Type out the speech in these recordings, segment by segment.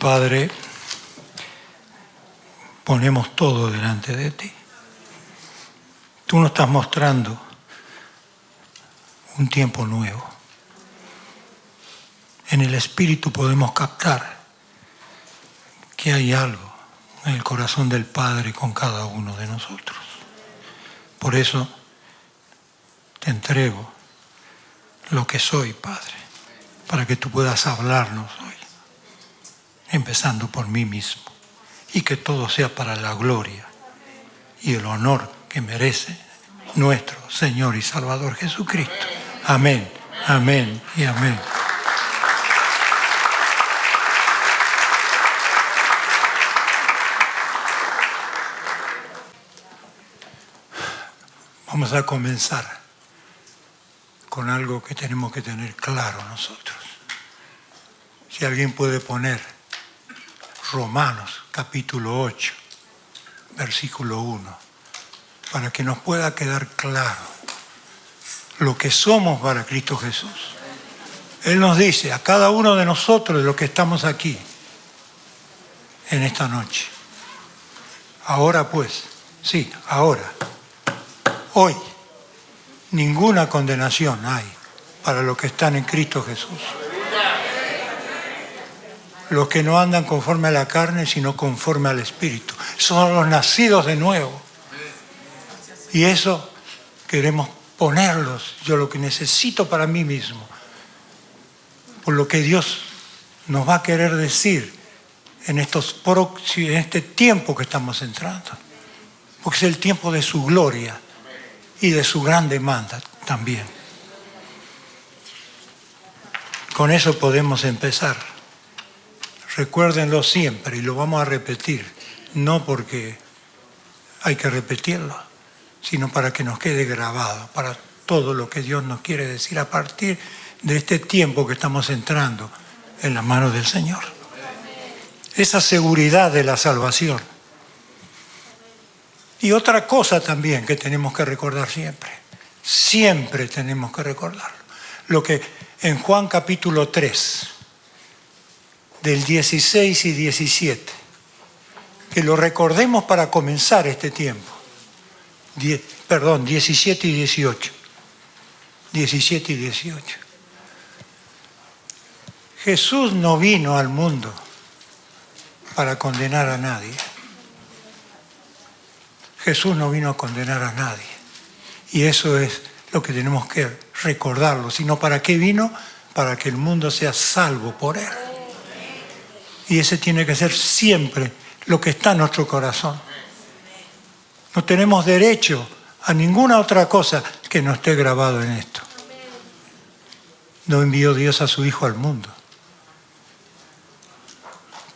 Padre, ponemos todo delante de ti. Tú nos estás mostrando un tiempo nuevo. En el Espíritu podemos captar que hay algo en el corazón del Padre con cada uno de nosotros. Por eso te entrego lo que soy, Padre, para que tú puedas hablarnos hoy, empezando por mí mismo, y que todo sea para la gloria y el honor que merece nuestro Señor y Salvador Jesucristo. Amén, amén y amén. Vamos a comenzar con algo que tenemos que tener claro nosotros. Si alguien puede poner Romanos capítulo 8, versículo 1, para que nos pueda quedar claro lo que somos para Cristo Jesús. Él nos dice a cada uno de nosotros, de los que estamos aquí en esta noche: ahora pues, sí, ahora, hoy, ninguna condenación hay para los que están en Cristo Jesús. Los que no andan conforme a la carne, sino conforme al Espíritu. Son los nacidos de nuevo. Y eso queremos ponerlos, yo lo que necesito para mí mismo, por lo que Dios nos va a querer decir en este tiempo que estamos entrando. Porque es el tiempo de su gloria y de su gran demanda también. Con eso podemos empezar. Recuérdenlo siempre, y lo vamos a repetir, no porque hay que repetirlo, sino para que nos quede grabado, para todo lo que Dios nos quiere decir a partir de este tiempo que estamos entrando en las manos del Señor. Esa seguridad de la salvación. Y otra cosa también que tenemos que recordar siempre tenemos que recordarlo, lo que en Juan capítulo 3, del 16 y 17, que lo recordemos para comenzar este tiempo. 17 y 18. 17 y 18. Jesús no vino al mundo para condenar a nadie. Jesús no vino a condenar a nadie. Y eso es lo que tenemos que recordarlo. Sino ¿para qué vino? Para que el mundo sea salvo por Él. Y ese tiene que ser siempre lo que está en nuestro corazón. No tenemos derecho a ninguna otra cosa que no esté grabado en esto. No envió Dios a su Hijo al mundo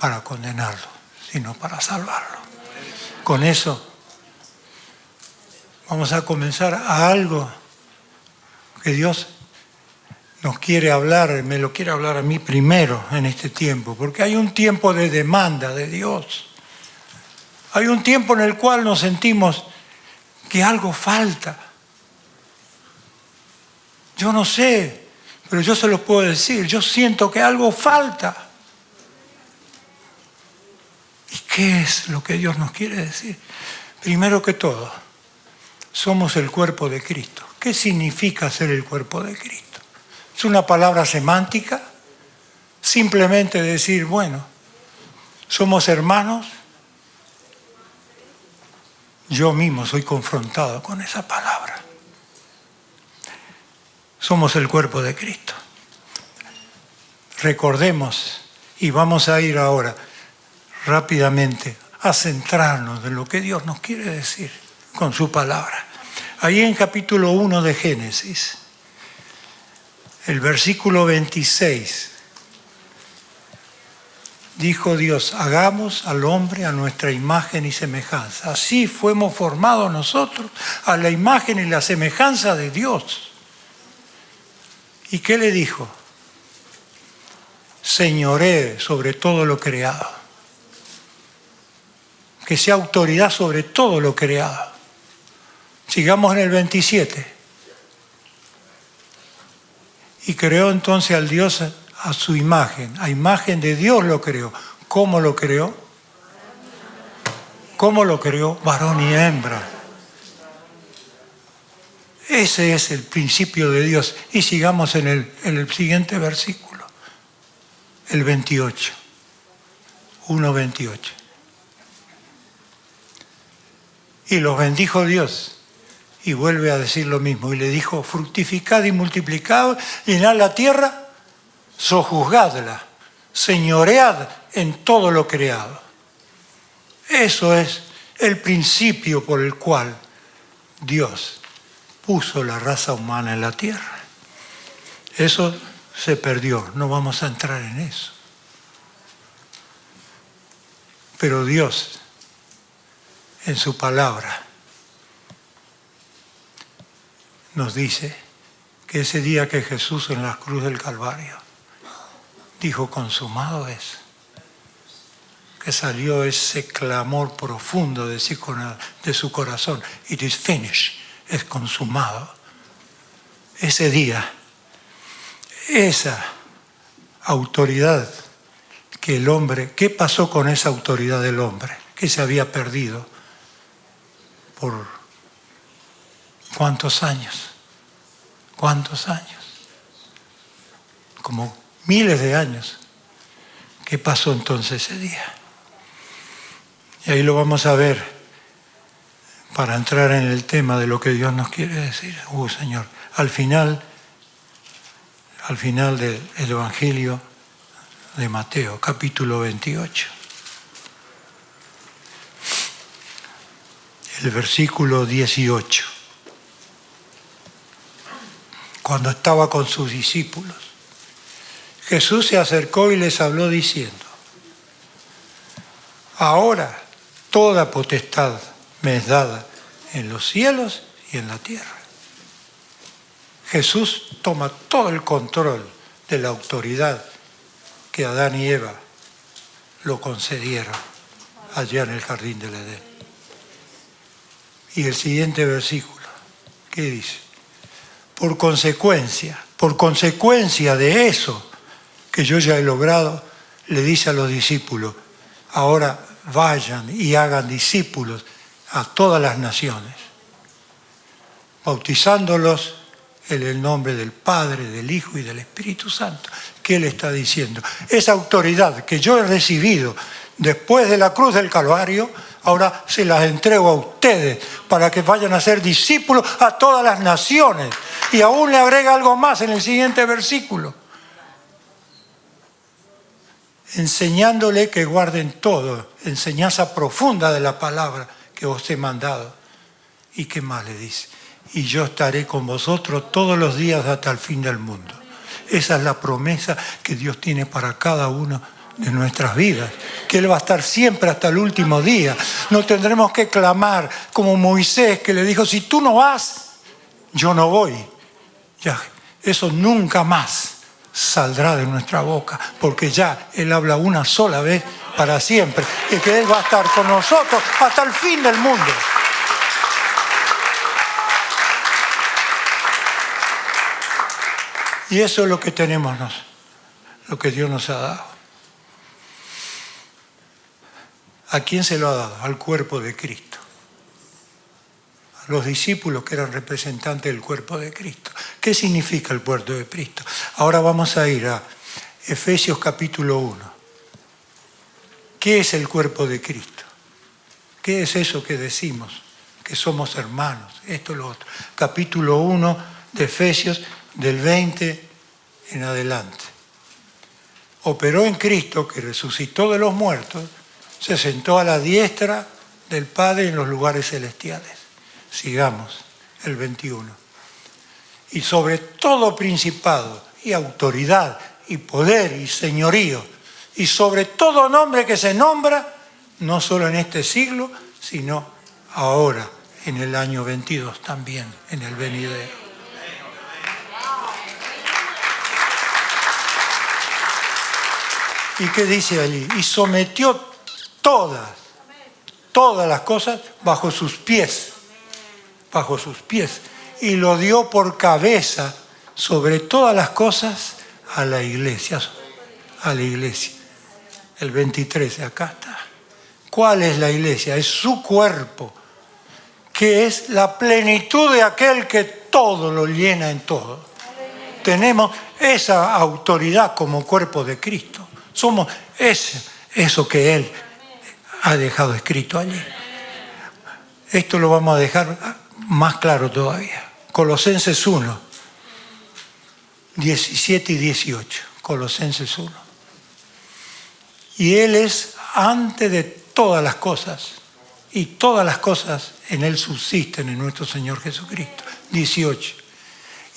para condenarlo, sino para salvarlo. Con eso vamos a comenzar a algo que Dios nos quiere hablar, me lo quiere hablar a mí primero en este tiempo, porque hay un tiempo de demanda de Dios. Hay un tiempo en el cual nos sentimos que algo falta. Yo no sé, pero yo se lo puedo decir, yo siento que algo falta. ¿Y qué es lo que Dios nos quiere decir? Primero que todo, somos el cuerpo de Cristo. ¿Qué significa ser el cuerpo de Cristo? ¿Es una palabra semántica? Simplemente decir, bueno, somos hermanos. Yo mismo soy confrontado con esa palabra. Somos el cuerpo de Cristo. Recordemos, y vamos a ir ahora rápidamente a centrarnos en lo que Dios nos quiere decir con su palabra. Ahí en capítulo 1 de Génesis, el versículo 26, dijo Dios: hagamos al hombre a nuestra imagen y semejanza. Así fuimos formados nosotros, a la imagen y la semejanza de Dios. ¿Y qué le dijo? Señoree sobre todo lo creado. Que sea autoridad sobre todo lo creado. Sigamos en el 27. Y creó entonces al Dios a su imagen. A imagen de Dios lo creó. ¿Cómo lo creó? ¿Cómo lo creó? Varón y hembra. Ese es el principio de Dios. Y sigamos en el siguiente versículo, el 28. 1:28. Y los bendijo Dios. Y vuelve a decir lo mismo. Y le dijo, fructificad y multiplicad, llenad la tierra, sojuzgadla, señoread en todo lo creado. Eso es el principio por el cual Dios puso la raza humana en la tierra. Eso se perdió, no vamos a entrar en eso. Pero Dios, en su palabra, nos dice que ese día que Jesús en la cruz del Calvario dijo, consumado es, que salió ese clamor profundo de su corazón, it is finished, es consumado. Ese día, esa autoridad que el hombre, ¿qué pasó con esa autoridad del hombre? Que se había perdido por ¿cuántos años? ¿Cuántos años? Como miles de años. ¿Qué pasó entonces ese día? Y ahí lo vamos a ver para entrar en el tema de lo que Dios nos quiere decir. Señor, al final del Evangelio de Mateo, capítulo 28. El versículo 18. Cuando estaba con sus discípulos, Jesús se acercó y les habló diciendo, ahora toda potestad me es dada en los cielos y en la tierra. Jesús toma todo el control de la autoridad que Adán y Eva lo concedieron allá en el jardín del Edén. Y el siguiente versículo, ¿qué dice? Por consecuencia de eso que yo ya he logrado, le dice a los discípulos, ahora vayan y hagan discípulos a todas las naciones, bautizándolos en el nombre del Padre, del Hijo y del Espíritu Santo. ¿Qué le está diciendo? Esa autoridad que yo he recibido después de la cruz del Calvario, ahora se las entrego a ustedes para que vayan a ser discípulos a todas las naciones. Y aún le agrega algo más en el siguiente versículo. Enseñándole que guarden todo, enseñanza profunda de la palabra que os he mandado. ¿Y qué más le dice? Y yo estaré con vosotros todos los días hasta el fin del mundo. Esa es la promesa que Dios tiene para cada uno de nuestras vidas, que Él va a estar siempre hasta el último día. No tendremos que clamar como Moisés, que le dijo, si tú no vas, yo no voy. Ya, eso nunca más saldrá de nuestra boca, porque ya Él habla una sola vez para siempre, y que Él va a estar con nosotros hasta el fin del mundo. Y eso es lo que tenemos, lo que Dios nos ha dado. ¿A quién se lo ha dado? Al cuerpo de Cristo. A los discípulos que eran representantes del cuerpo de Cristo. ¿Qué significa el cuerpo de Cristo? Ahora vamos a ir a Efesios capítulo 1. ¿Qué es el cuerpo de Cristo? ¿Qué es eso que decimos? Que somos hermanos, esto y lo otro. Capítulo 1 de Efesios, del 20 en adelante. Operó en Cristo, que resucitó de los muertos, se sentó a la diestra del Padre en los lugares celestiales. Sigamos, el 21. Y sobre todo principado y autoridad y poder y señorío, y sobre todo nombre que se nombra, no solo en este siglo, sino ahora, en el año 22 también, en el venidero. ¿Y qué dice allí? Y sometió todas las cosas bajo sus pies, y lo dio por cabeza sobre todas las cosas a la iglesia. el 23, acá está. ¿Cuál es la iglesia? Es su cuerpo, que es la plenitud de aquel que todo lo llena en todo. Tenemos esa autoridad como cuerpo de Cristo. Somos eso que Él ha dejado escrito allí. Esto lo vamos a dejar más claro todavía. Colosenses 1, 17 y 18. Colosenses 1. Y Él es antes de todas las cosas. Y todas las cosas en Él subsisten en nuestro Señor Jesucristo. 18.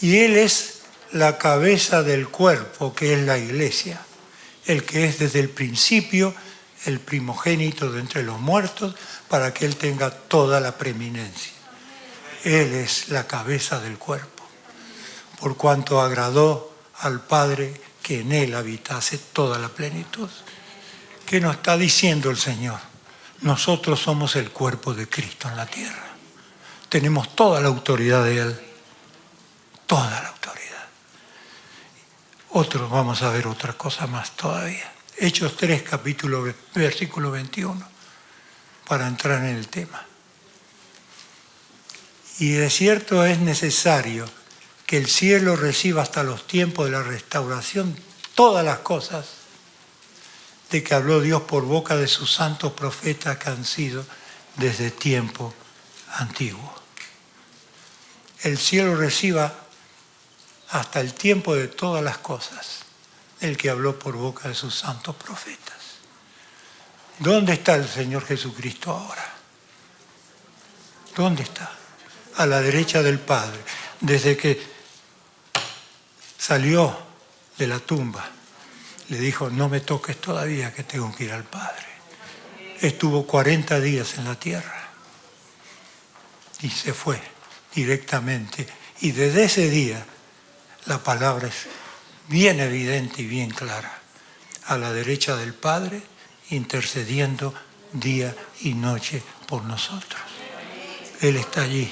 Y Él es la cabeza del cuerpo, que es la iglesia. El que es desde el principio el primogénito de entre los muertos, para que Él tenga toda la preeminencia. Él es la cabeza del cuerpo, por cuanto agradó al Padre que en Él habitase toda la plenitud. ¿Qué nos está diciendo el Señor? Nosotros somos el cuerpo de Cristo en la tierra. Tenemos toda la autoridad de Él. Toda la autoridad. Vamos a ver otra cosa más todavía. Hechos 3, versículo 21, para entrar en el tema. Y de cierto es necesario que el cielo reciba hasta los tiempos de la restauración todas las cosas de que habló Dios por boca de sus santos profetas que han sido desde tiempo antiguo. El cielo reciba hasta el tiempo de todas las cosas el que habló por boca de sus santos profetas. ¿Dónde está el Señor Jesucristo ahora? ¿Dónde está? A la derecha del Padre. Desde que salió de la tumba, le dijo, no me toques todavía que tengo que ir al Padre. Estuvo 40 días en la tierra y se fue directamente. Y desde ese día la palabra es bien evidente y bien clara. A la derecha del Padre, intercediendo día y noche por nosotros. Él está allí.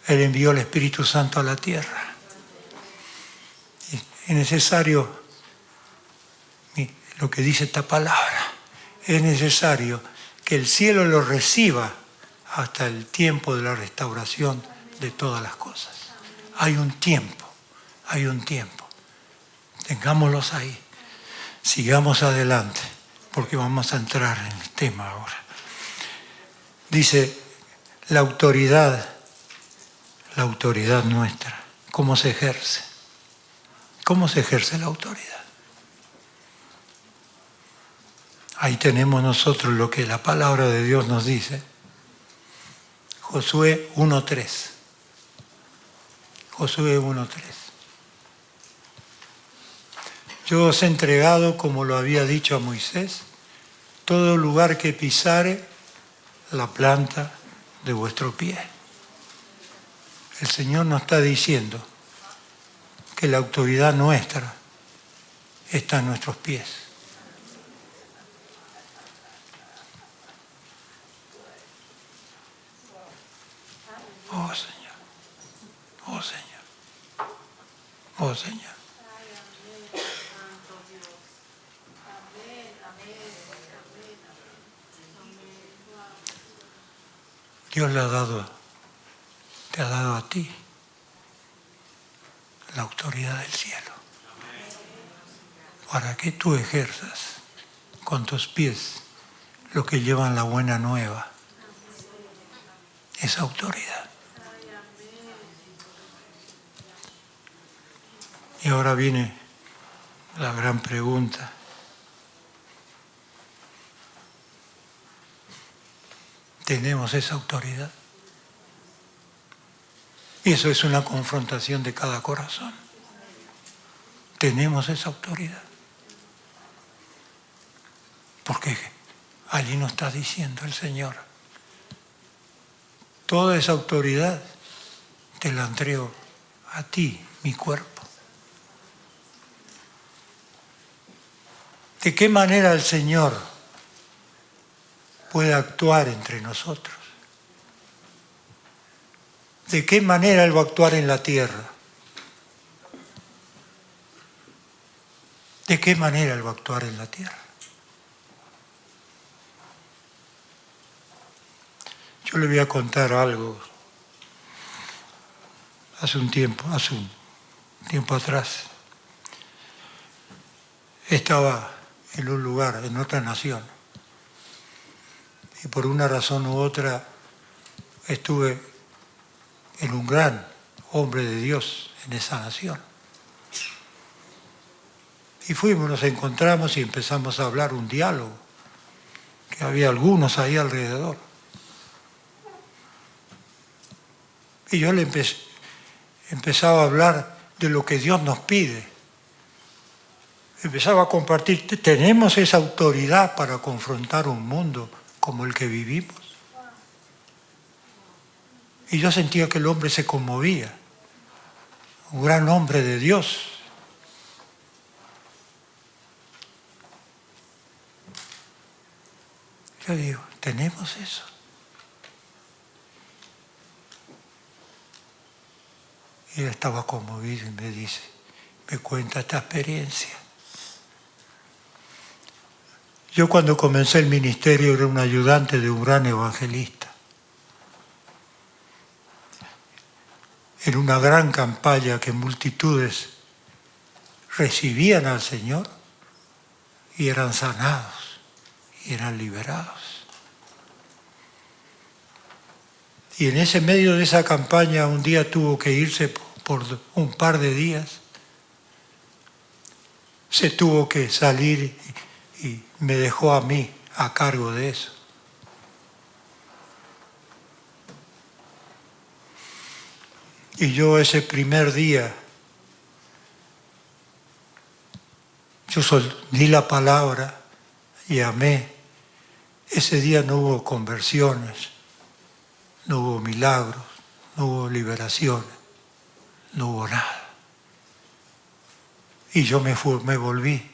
Él envió el Espíritu Santo a la tierra. Es necesario, lo que dice esta palabra, es necesario que el cielo lo reciba hasta el tiempo de la restauración de todas las cosas. Hay un tiempo. Tengámoslos ahí. Sigamos adelante, porque vamos a entrar en el tema ahora. Dice, la autoridad nuestra, ¿cómo se ejerce? ¿Cómo se ejerce la autoridad? Ahí tenemos nosotros lo que la palabra de Dios nos dice. Josué 1:3. Josué 1:3. Yo os he entregado, como lo había dicho a Moisés, todo lugar que pisare la planta de vuestro pie. El Señor nos está diciendo que la autoridad nuestra está en nuestros pies. Oh Señor, oh Señor, oh Señor. Dios te ha dado a ti la autoridad del cielo, para que tú ejerzas con tus pies lo que llevan la buena nueva, esa autoridad. Y ahora viene la gran pregunta. ¿Tenemos esa autoridad? Y eso es una confrontación de cada corazón. ¿Tenemos esa autoridad? Porque allí nos está diciendo el Señor, toda esa autoridad te la entrego a ti, mi cuerpo. ¿De qué manera el Señor puede actuar entre nosotros? ¿De qué manera Él va a actuar en la tierra? ¿De qué manera Él va a actuar en la tierra? Yo le voy a contar algo. Hace un tiempo atrás, estaba en un lugar, en otra nación, y por una razón u otra estuve en un gran hombre de Dios en esa nación. Y fuimos, nos encontramos y empezamos a hablar un diálogo, que había algunos ahí alrededor. Y yo le empezaba a hablar de lo que Dios nos pide. Empezaba a compartir, tenemos esa autoridad para confrontar un mundo como el que vivimos. Y yo sentía que el hombre se conmovía, un gran hombre de Dios. Yo digo, ¿tenemos eso? Y él estaba conmovido y me dice, me cuenta esta experiencia. Yo cuando comencé el ministerio era un ayudante de un gran evangelista. En una gran campaña que multitudes recibían al Señor y eran sanados y eran liberados. Y en ese medio de esa campaña un día tuvo que irse por un par de días. Se tuvo que salir y me dejó a mí a cargo de eso. Y yo ese primer día, yo di la palabra y amé. Ese día no hubo conversiones, no hubo milagros, no hubo liberaciones, no hubo nada. Y yo me volví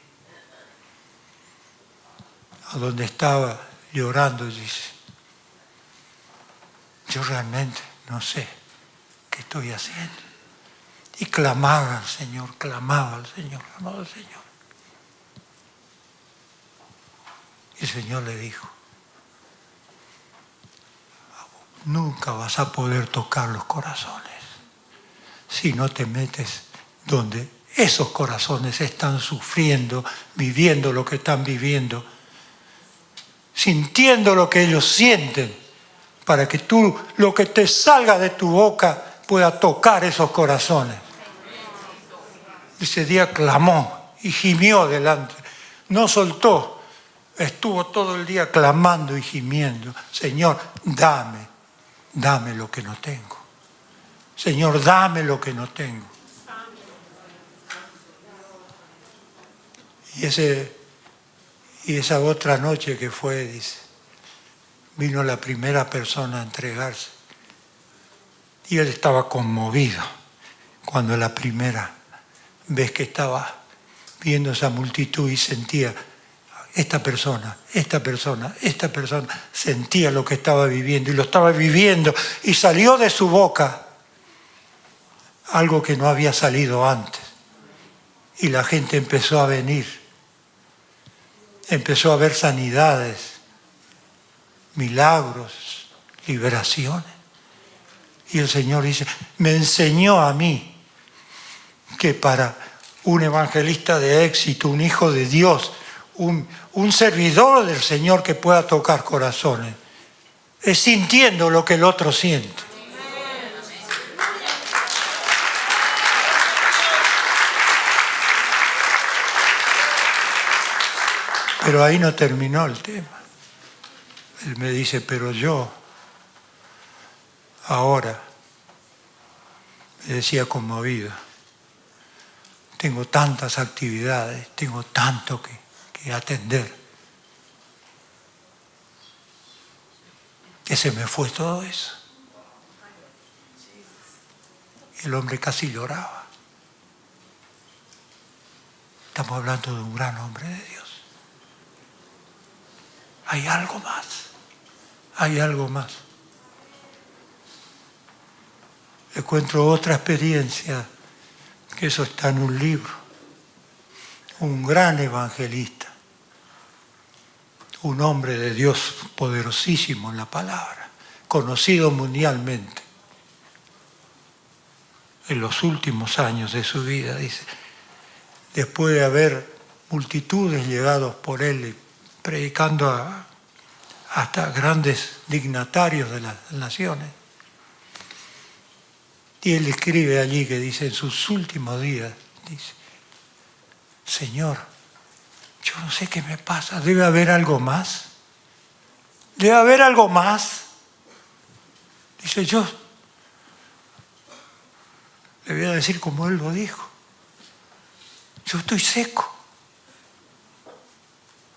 a donde estaba llorando y dice, yo realmente no sé qué estoy haciendo. Y clamaba al Señor, clamaba al Señor, clamaba al Señor. Y el Señor le dijo, nunca vas a poder tocar los corazones si no te metes donde esos corazones están sufriendo, viviendo lo que están viviendo, sintiendo lo que ellos sienten, para que tú, lo que te salga de tu boca, pueda tocar esos corazones. Ese día clamó y gimió delante, no soltó, estuvo todo el día clamando y gimiendo, Señor, dame lo que no tengo. Señor, dame lo que no tengo. Y esa otra noche que fue, dice, vino la primera persona a entregarse. Y él estaba conmovido cuando la primera vez que estaba viendo esa multitud y sentía esta persona, sentía lo que estaba viviendo y lo estaba viviendo y salió de su boca algo que no había salido antes. Y la gente empezó a venir. Empezó a haber sanidades, milagros, liberaciones. Y el Señor dice, me enseñó a mí que para un evangelista de éxito, un hijo de Dios, un servidor del Señor que pueda tocar corazones, es sintiendo lo que el otro siente. Pero ahí no terminó el tema. Él me dice, pero yo, ahora, me decía conmovido, tengo tantas actividades, tengo tanto que atender, que se me fue todo eso. Y el hombre casi lloraba. Estamos hablando de un gran hombre de Dios. Hay algo más, hay algo más. Le cuento otra experiencia, que eso está en un libro. Un gran evangelista, un hombre de Dios poderosísimo en la palabra, conocido mundialmente en los últimos años de su vida, dice, después de haber multitudes llegados por él, predicando hasta grandes dignatarios de las naciones. Y él escribe allí que dice, en sus últimos días, dice, Señor, yo no sé qué me pasa, debe haber algo más. Debe haber algo más. Dice, yo le voy a decir como él lo dijo. Yo estoy seco.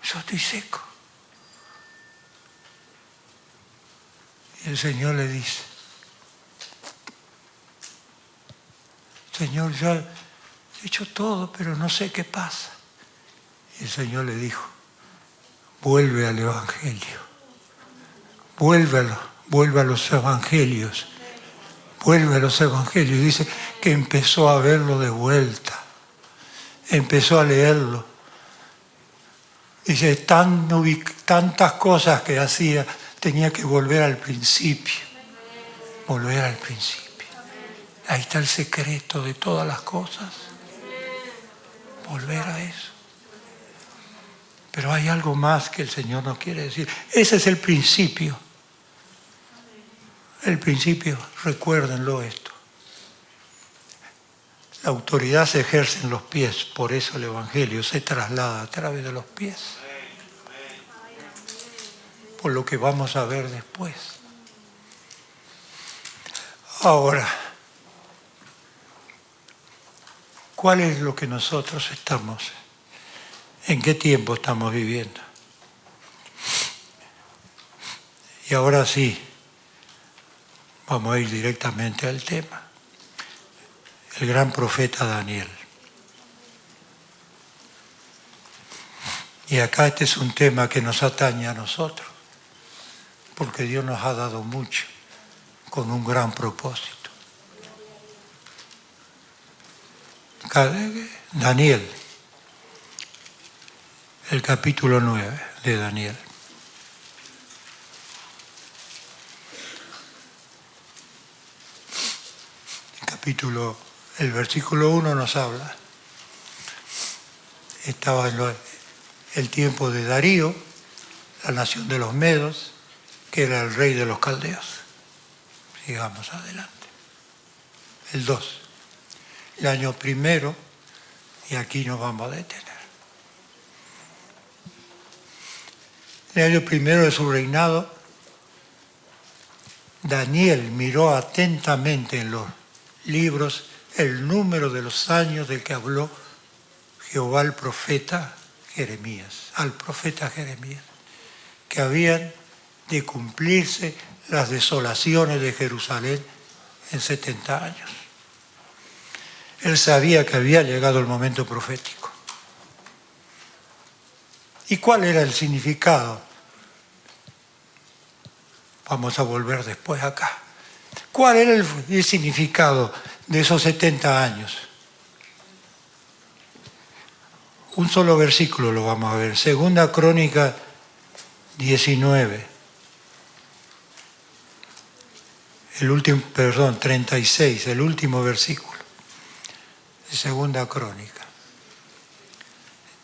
Yo estoy seco. Y el Señor le dice, Señor, yo he hecho todo, pero no sé qué pasa. Y el Señor le dijo, vuelve al Evangelio. Vuelve a los Evangelios. Vuelve a los Evangelios. Dice que empezó a verlo de vuelta. Empezó a leerlo. Dice, tantas cosas que hacía, tenía que volver al principio. Volver al principio. Ahí está el secreto de todas las cosas. Volver a eso. Pero hay algo más que el Señor nos quiere decir. Ese es el principio. El principio, recuérdenlo esto. La autoridad se ejerce en los pies, por eso el Evangelio se traslada a través de los pies. Por lo que vamos a ver después. Ahora, ¿cuál es lo que nosotros estamos? ¿En qué tiempo estamos viviendo? Y ahora sí, vamos a ir directamente al tema. El gran profeta Daniel. Y acá este es un tema que nos atañe a nosotros, porque Dios nos ha dado mucho, con un gran propósito. Daniel, el capítulo 9 de Daniel. El versículo 1 nos habla. Estaba en el tiempo de Darío, la nación de los Medos, que era el rey de los caldeos. Sigamos adelante. El 2. El año primero, y aquí nos vamos a detener. El año primero de su reinado, Daniel miró atentamente en los libros el número de los años del que habló Jehová al profeta Jeremías, que habían de cumplirse las desolaciones de Jerusalén en 70 años. Él sabía que había llegado el momento profético. ¿Y cuál era el significado? Vamos a volver después acá. ¿Cuál era el significado de esos 70 años? Un solo versículo lo vamos a ver. Segunda Crónica 19. 36, el último versículo de Segunda Crónica.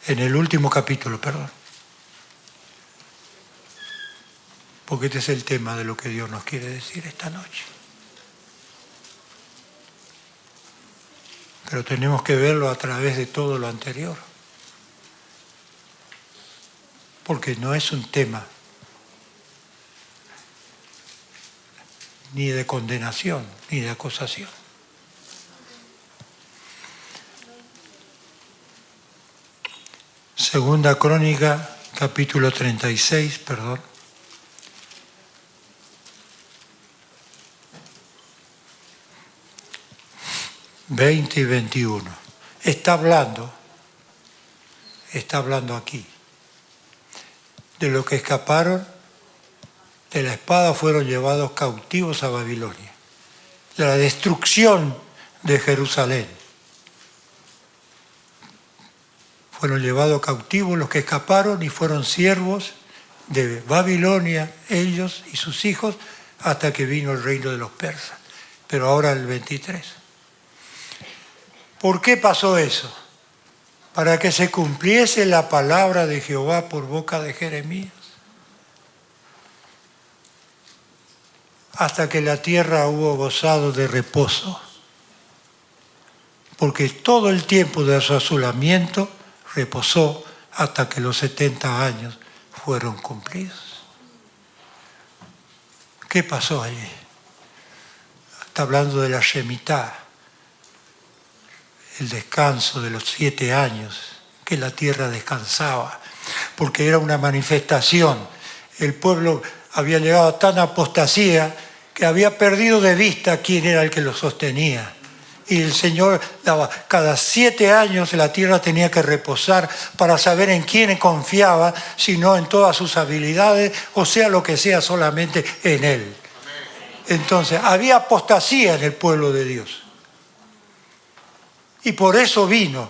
En el último capítulo, perdón. Porque este es el tema de lo que Dios nos quiere decir esta noche. Pero tenemos que verlo a través de todo lo anterior. Porque no es un tema ni de condenación, ni de acusación. Segunda Crónica, capítulo 36, perdón. ...20 y 21. Está hablando aquí de los que escaparon de la espada, fueron llevados cautivos a Babilonia, de la destrucción de Jerusalén. Fueron llevados cautivos los que escaparon y fueron siervos de Babilonia, ellos y sus hijos, hasta que vino el reino de los persas. Pero ahora el 23. ¿Por qué pasó eso? Para que se cumpliese la palabra de Jehová por boca de Jeremías. Hasta que la tierra hubo gozado de reposo. Porque todo el tiempo de su asolamiento reposó hasta que los 70 años fueron cumplidos. ¿Qué pasó allí? Está hablando de la Shemitah, el descanso de los 7 años que la tierra descansaba, porque era una manifestación. El pueblo había llegado a tan apostasía que había perdido de vista quién era el que lo sostenía. Y el Señor daba, cada 7 años la tierra tenía que reposar para saber en quién confiaba, si no en todas sus habilidades, o sea lo que sea, solamente en Él. Entonces, había apostasía en el pueblo de Dios. Y por eso vino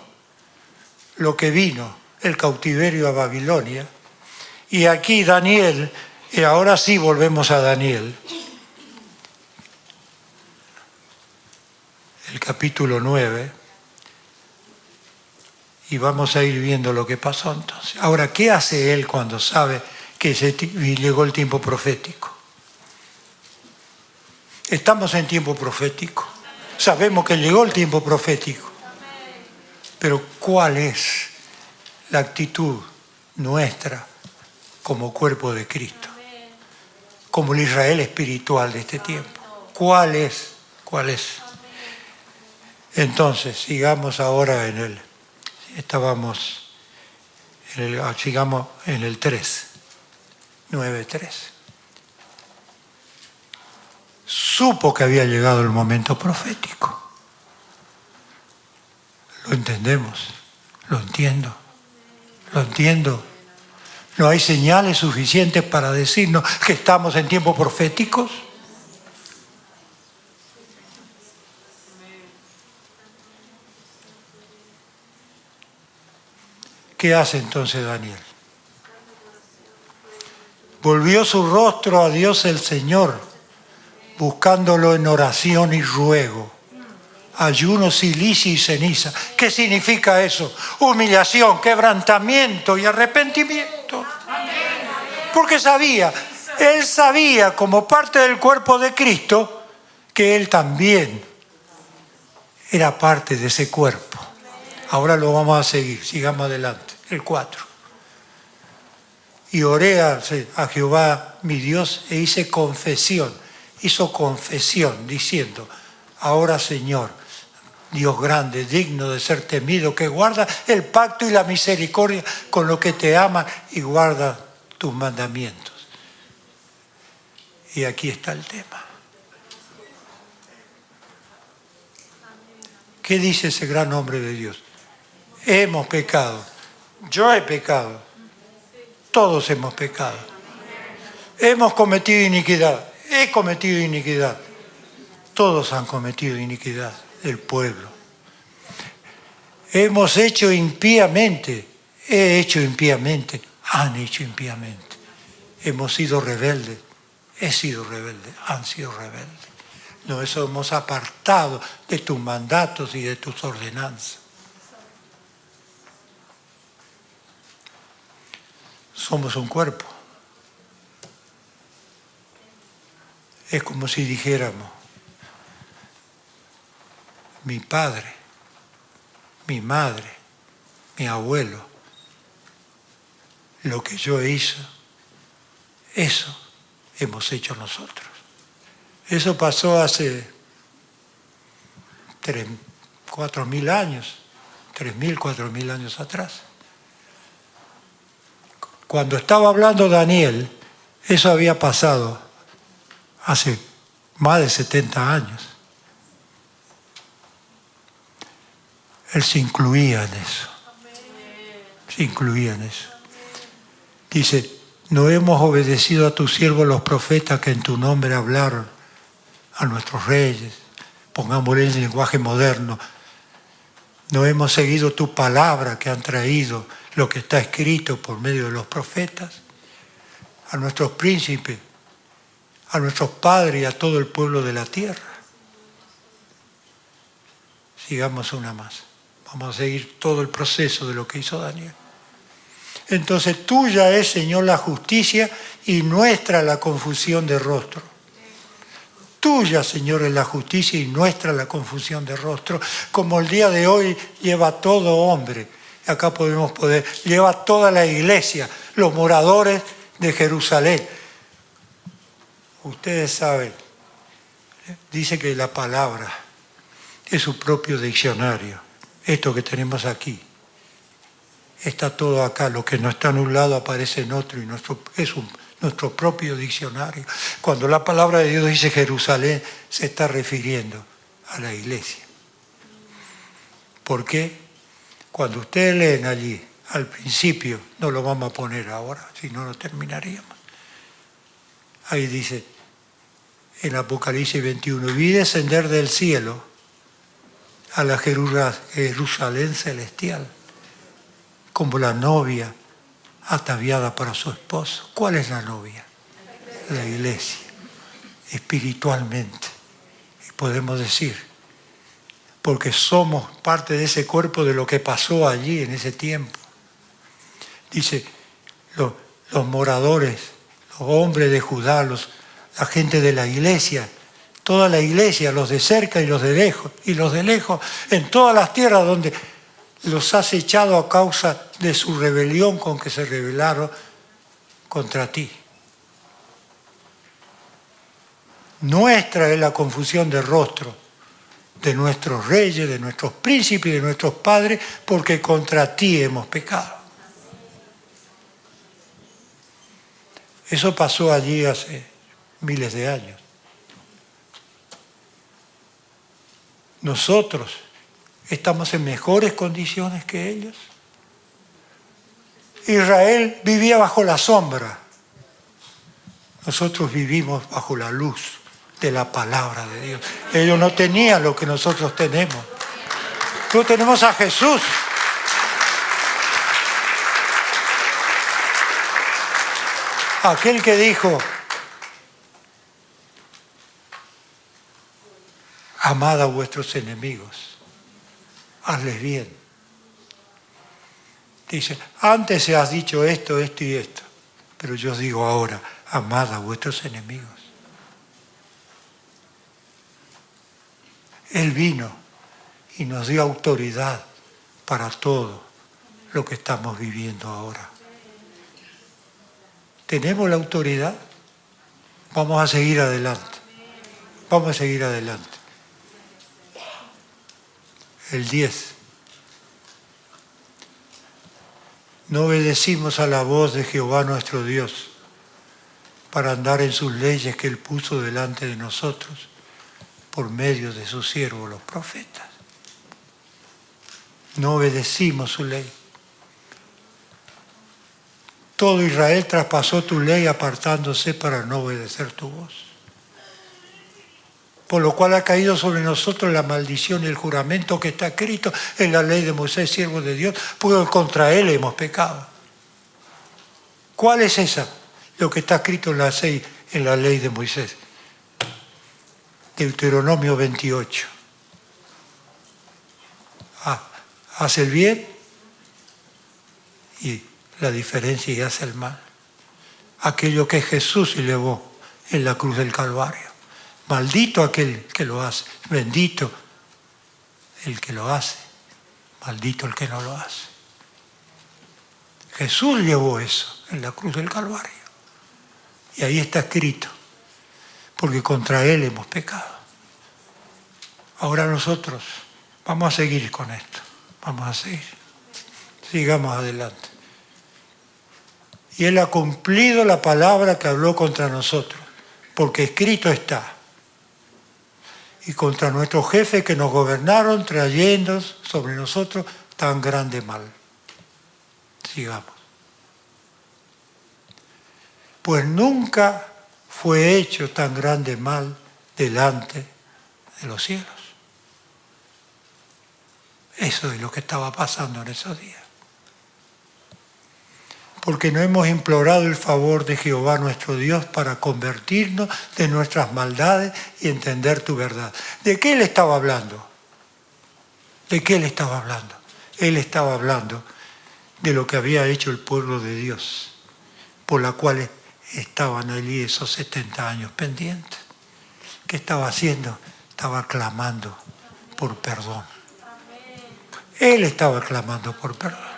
lo que vino, el cautiverio a Babilonia. Y aquí Daniel, y ahora sí volvemos a Daniel, el capítulo 9, y vamos a ir viendo lo que pasó entonces. Ahora, ¿qué hace él cuando sabe que llegó el tiempo profético? Estamos en tiempo profético. Sabemos que llegó el tiempo profético. Pero ¿cuál es la actitud nuestra como cuerpo de Cristo? Como el Israel espiritual de este tiempo. ¿Cuál es? ¿Cuál es? Entonces, sigamos ahora en el... sigamos en el 3. 9:3. Supo que había llegado el momento profético. Lo entendemos, lo entiendo, lo entiendo. ¿No hay señales suficientes para decirnos que estamos en tiempos proféticos? ¿Qué hace entonces Daniel? Volvió su rostro a Dios el Señor, buscándolo en oración y ruego, ayuno, silicio y ceniza. ¿Qué significa eso? Humillación, quebrantamiento y arrepentimiento. Porque él sabía como parte del cuerpo de Cristo que él también era parte de ese cuerpo. Ahora lo vamos a seguir, sigamos adelante. El 4. Y oré a Jehová mi Dios e hizo confesión diciendo: ahora Señor, Dios grande, digno de ser temido, que guarda el pacto y la misericordia con los que te aman y guarda tus mandamientos. Y aquí está el tema. ¿Qué dice ese gran hombre de Dios? Hemos pecado. Yo he pecado. Todos hemos pecado. Hemos cometido iniquidad. He cometido iniquidad. Todos han cometido iniquidad, el pueblo. Hemos hecho impíamente. He hecho impíamente. Han hecho impíamente. Hemos sido rebeldes. He sido rebelde. Han sido rebeldes. Nos hemos apartado de tus mandatos y de tus ordenanzas. Somos un cuerpo. Es como si dijéramos: mi padre, mi madre, mi abuelo, lo que yo hice, eso hemos hecho nosotros. Eso pasó hace 4.000 años, 3.000, 4.000 años atrás. Cuando estaba hablando Daniel, eso había pasado hace más de 70 años. Él se incluía en eso. Se incluía en eso. Dice: no hemos obedecido a tus siervos los profetas que en tu nombre hablaron, a nuestros reyes. Pongámosle el lenguaje moderno. No hemos seguido tu palabra que han traído lo que está escrito por medio de los profetas. A nuestros príncipes a nuestros padres y a todo el pueblo de la tierra. Sigamos una más. Vamos a seguir todo el proceso de lo que hizo Daniel. Entonces, tuya es, Señor, la justicia y nuestra la confusión de rostro. Tuya, Señor, es la justicia y nuestra la confusión de rostro. Como el día de hoy lleva todo hombre, acá lleva toda la iglesia, los moradores de Jerusalén. Ustedes saben, dice que la palabra es su propio diccionario. Esto que tenemos aquí. Está todo acá, lo que no está en un lado aparece en otro y nuestro propio diccionario. Cuando la palabra de Dios dice Jerusalén, se está refiriendo a la iglesia. ¿Por qué? Cuando ustedes leen allí, al principio, no lo vamos a poner ahora, si no, no terminaríamos. Ahí dice, en Apocalipsis 21, vi descender del cielo a la Jerusalén celestial, como la novia ataviada para su esposo. ¿Cuál es la novia? La iglesia, espiritualmente. Y podemos decir, porque somos parte de ese cuerpo de lo que pasó allí en ese tiempo. Dice, los moradores, los hombres de Judá, la gente de la iglesia, toda la iglesia, los de cerca y los de lejos, en todas las tierras donde los has echado a causa de su rebelión con que se rebelaron contra ti. Nuestra es la confusión de rostro de nuestros reyes, de nuestros príncipes y de nuestros padres, porque contra ti hemos pecado. Eso pasó allí hace miles de años. Nosotros estamos en mejores condiciones que ellos. Israel vivía bajo la sombra. Nosotros vivimos bajo la luz de la palabra de Dios. Ellos no tenían lo que nosotros tenemos. Nosotros tenemos a Jesús. Aquel que dijo, amad a vuestros enemigos, hazles bien. Dice, antes se has dicho esto, esto y esto, pero yo os digo ahora, amad a vuestros enemigos. Él vino y nos dio autoridad para todo lo que estamos viviendo ahora. ¿Tenemos la autoridad? Vamos a seguir adelante. Vamos a seguir adelante. El 10. No obedecimos a la voz de Jehová nuestro Dios para andar en sus leyes que Él puso delante de nosotros por medio de sus siervos los profetas. No obedecimos su ley. Todo Israel traspasó tu ley apartándose para no obedecer tu voz. Por lo cual ha caído sobre nosotros la maldición y el juramento que está escrito en la ley de Moisés, siervo de Dios, porque contra él hemos pecado. ¿Cuál es esa? Lo que está escrito en la ley de Moisés. Deuteronomio 28. Haz el bien y la diferencia y hace el mal. Aquello que Jesús llevó en la cruz del Calvario. Maldito aquel que lo hace, bendito el que lo hace, maldito el que no lo hace. Jesús llevó eso en la cruz del Calvario. Y ahí está escrito, porque contra Él hemos pecado. Ahora nosotros vamos a seguir con esto, vamos a seguir. Sigamos adelante. Y Él ha cumplido la palabra que habló contra nosotros, porque escrito está. Y contra nuestros jefes que nos gobernaron, trayendo sobre nosotros tan grande mal. Sigamos. Pues nunca fue hecho tan grande mal delante de los cielos. Eso es lo que estaba pasando en esos días. porque no hemos implorado el favor de Jehová nuestro Dios para convertirnos de nuestras maldades y entender tu verdad. ¿De qué él estaba hablando? ¿De qué él estaba hablando? Él estaba hablando de lo que había hecho el pueblo de Dios, por la cual estaban allí esos 70 años pendientes. ¿Qué estaba haciendo? Estaba clamando por perdón. Él estaba clamando por perdón.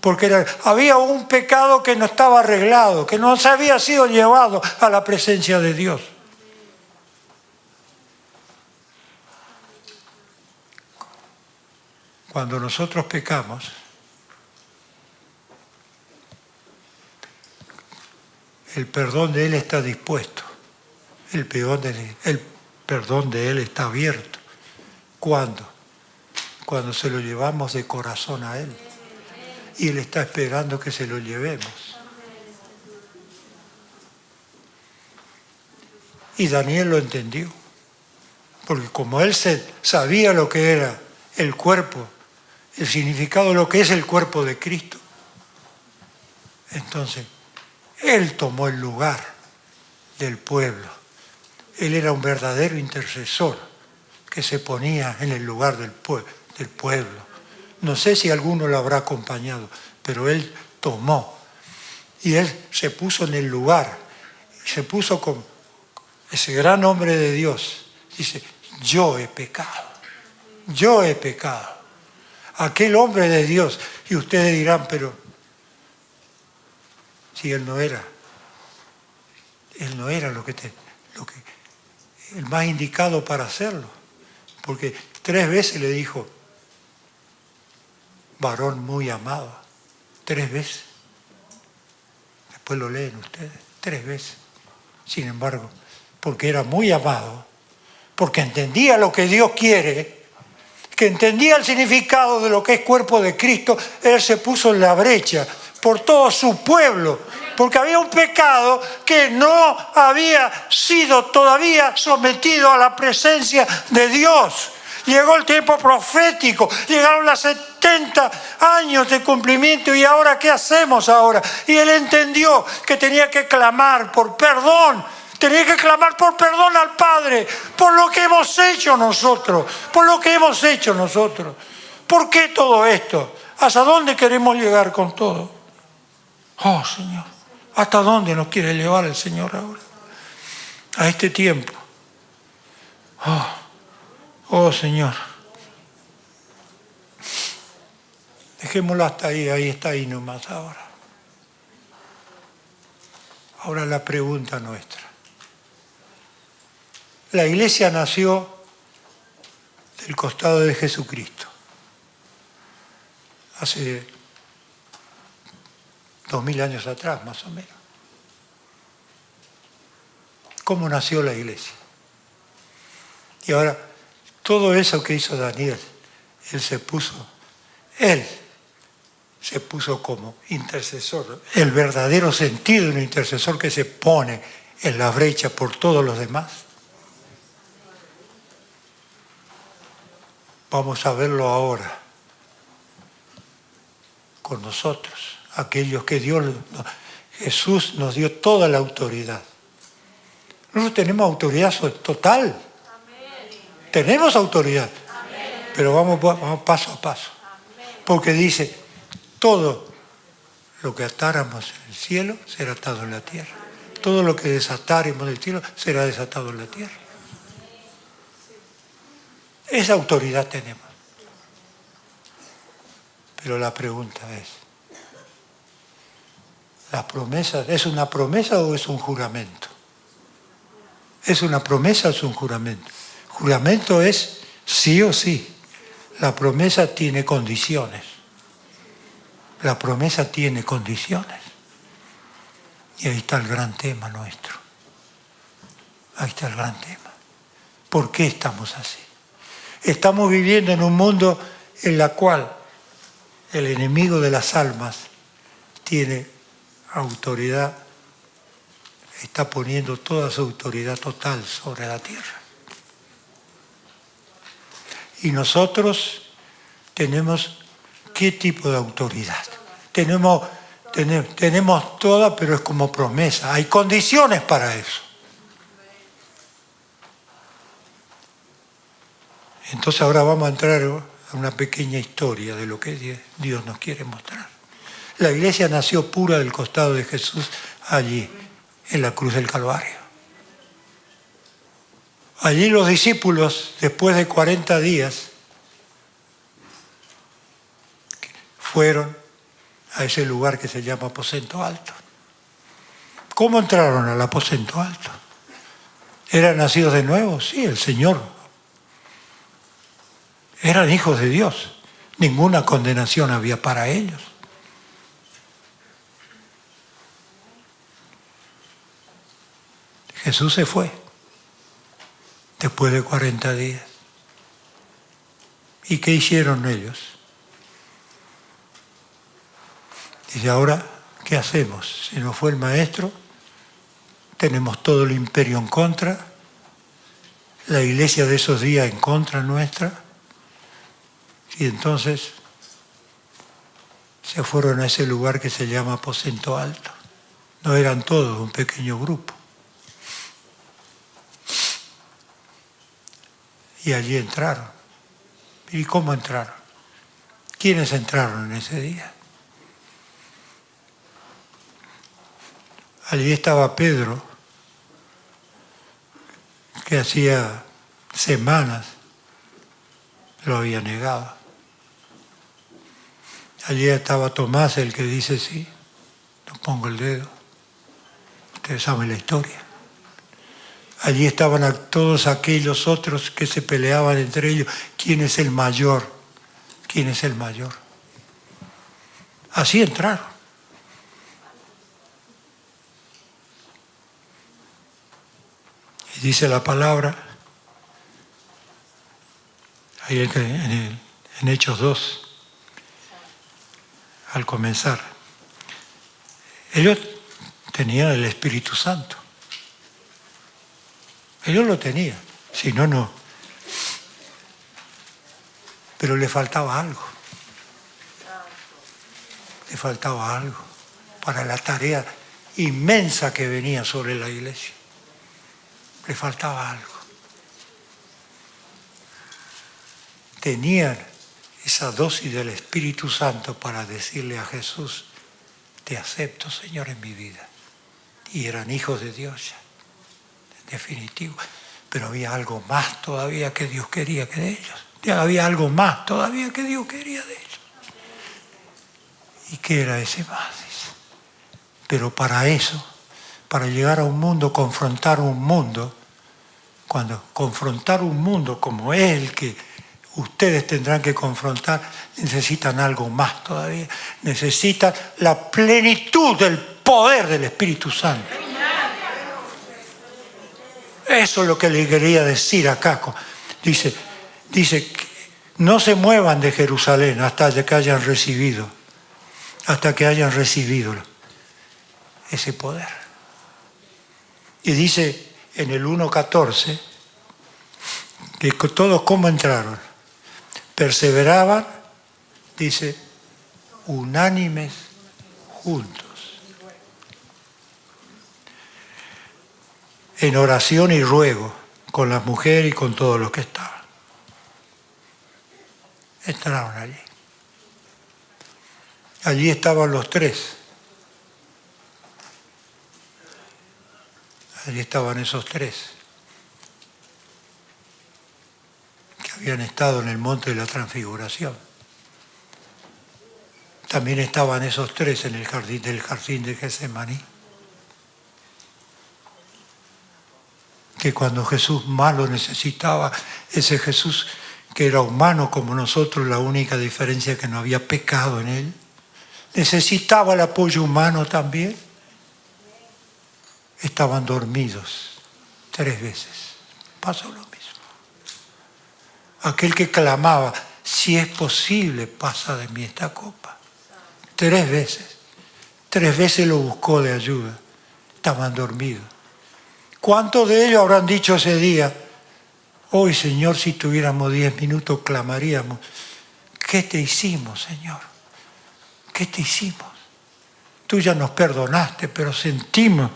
Porque había un pecado que no estaba arreglado, que no se había sido llevado a la presencia de Dios. Cuando nosotros pecamos, el perdón de Él está dispuesto. El perdón de Él está abierto. ¿Cuándo? Cuando se lo llevamos de corazón a Él. Y Él está esperando que se lo llevemos. Y Daniel lo entendió. Porque como él sabía lo que era el cuerpo, el significado de lo que es el cuerpo de Cristo, entonces él tomó el lugar del pueblo. Él era un verdadero intercesor que se ponía en el lugar del pueblo. No sé si alguno lo habrá acompañado, pero él tomó y él se puso en el lugar, se puso con ese gran hombre de Dios. Dice, yo he pecado, yo he pecado. Aquel hombre de Dios, y ustedes dirán, pero si él no era el más indicado para hacerlo, porque 3 veces le dijo, varón muy amado, 3 veces. Después lo leen ustedes, 3 veces. Sin embargo, porque era muy amado, porque entendía lo que Dios quiere, que entendía el significado de lo que es cuerpo de Cristo, Él se puso en la brecha por todo su pueblo, porque había un pecado que no había sido todavía sometido a la presencia de Dios. Llegó el tiempo profético, llegaron los 70 años de cumplimiento y ahora ¿qué hacemos ahora? Y él entendió que tenía que clamar por perdón, tenía que clamar por perdón al Padre, por lo que hemos hecho nosotros, por lo que hemos hecho nosotros. ¿Por qué todo esto? ¿Hasta dónde queremos llegar con todo? Oh Señor, ¿hasta dónde nos quiere llevar el Señor ahora? A este tiempo. Oh Señor, dejémoslo hasta ahí está ahí nomás ahora. Ahora la pregunta nuestra. La iglesia nació del costado de Jesucristo. Hace 2000 años atrás, más o menos. ¿Cómo nació la iglesia? Y ahora, todo eso que hizo Daniel, él se puso como intercesor, el verdadero sentido de un intercesor que se pone en la brecha por todos los demás. Vamos a verlo ahora con nosotros, aquellos que Jesús nos dio toda la autoridad. Nosotros tenemos autoridad total. Amén. Tenemos autoridad. Amén. Pero vamos paso a paso. Amén. Porque dice, todo lo que atáramos en el cielo será atado en la tierra. Todo lo que desatáramos en el cielo será desatado en la tierra. Esa autoridad tenemos. Pero la pregunta es, ¿la promesa es una promesa o es un juramento? ¿Es una promesa o es un juramento? Juramento es sí o sí. La promesa tiene condiciones. La promesa tiene condiciones. Y ahí está el gran tema nuestro. Ahí está el gran tema. ¿Por qué estamos así? Estamos viviendo en un mundo en el cual el enemigo de las almas tiene autoridad, está poniendo toda su autoridad total sobre la tierra. Y nosotros tenemos ¿qué tipo de autoridad? Tenemos Tenemos toda, pero es como promesa. Hay condiciones para eso. Entonces ahora vamos a entrar a una pequeña historia de lo que Dios nos quiere mostrar. La iglesia nació pura del costado de Jesús allí, en la cruz del Calvario. Allí los discípulos, después de 40 días, fueron a ese lugar que se llama Aposento Alto. ¿Cómo entraron al Aposento Alto? ¿Eran nacidos de nuevo? Sí, el Señor. Eran hijos de Dios. Ninguna condenación había para ellos. Jesús se fue después de 40 días. ¿Y qué hicieron ellos? Dice, ahora, ¿qué hacemos? Si no fue el maestro, tenemos todo el imperio en contra, la iglesia de esos días en contra nuestra, y entonces se fueron a ese lugar que se llama Aposento Alto. No eran todos, un pequeño grupo. Y allí entraron. ¿Y cómo entraron? ¿Quiénes entraron en ese día? Allí estaba Pedro, que hacía semanas lo había negado. Allí estaba Tomás, el que dice, sí, no pongo el dedo. Ustedes saben la historia. Allí estaban todos aquellos otros que se peleaban entre ellos. ¿Quién es el mayor? ¿Quién es el mayor? Así entraron. Y dice la palabra, ahí en Hechos 2, al comenzar, ellos tenían el Espíritu Santo. Ellos lo tenían, si no, no. Pero le faltaba algo. Le faltaba algo para la tarea inmensa que venía sobre la iglesia. Le faltaba algo. Tenían esa dosis del Espíritu Santo para decirle a Jesús, te acepto, Señor, en mi vida. Y eran hijos de Dios ya, en definitivo. Pero había algo más todavía que Dios quería que de ellos. Había algo más todavía que Dios quería de ellos. ¿Y qué era ese más? Pero para eso, para llegar a un mundo, confrontar un mundo, cuando confrontar un mundo como el que ustedes tendrán que confrontar, necesitan algo más todavía. Necesitan la plenitud del poder del Espíritu Santo. Eso es lo que le quería decir acá. Dice, no se muevan de Jerusalén hasta que hayan recibido ese poder. Y dice en el 1:14 que todos cómo entraron, perseveraban, dice, unánimes juntos, en oración y ruego, con las mujeres y con todos los que estaban. Entraron allí. Allí estaban los tres. Allí estaban esos tres que habían estado en el monte de la Transfiguración. También estaban esos tres en el jardín de Getsemaní. Que cuando Jesús más lo necesitaba, ese Jesús que era humano como nosotros, la única diferencia es que no había pecado en él, necesitaba el apoyo humano también. Estaban dormidos 3 veces. Pasó lo mismo. Aquel que clamaba, si es posible, pasa de mí esta copa. 3 veces. 3 veces lo buscó de ayuda. Estaban dormidos. ¿Cuántos de ellos habrán dicho ese día, hoy, Señor, si tuviéramos 10 minutos, clamaríamos, ¿qué te hicimos, Señor? ¿Qué te hicimos? tú ya nos perdonaste, pero sentimos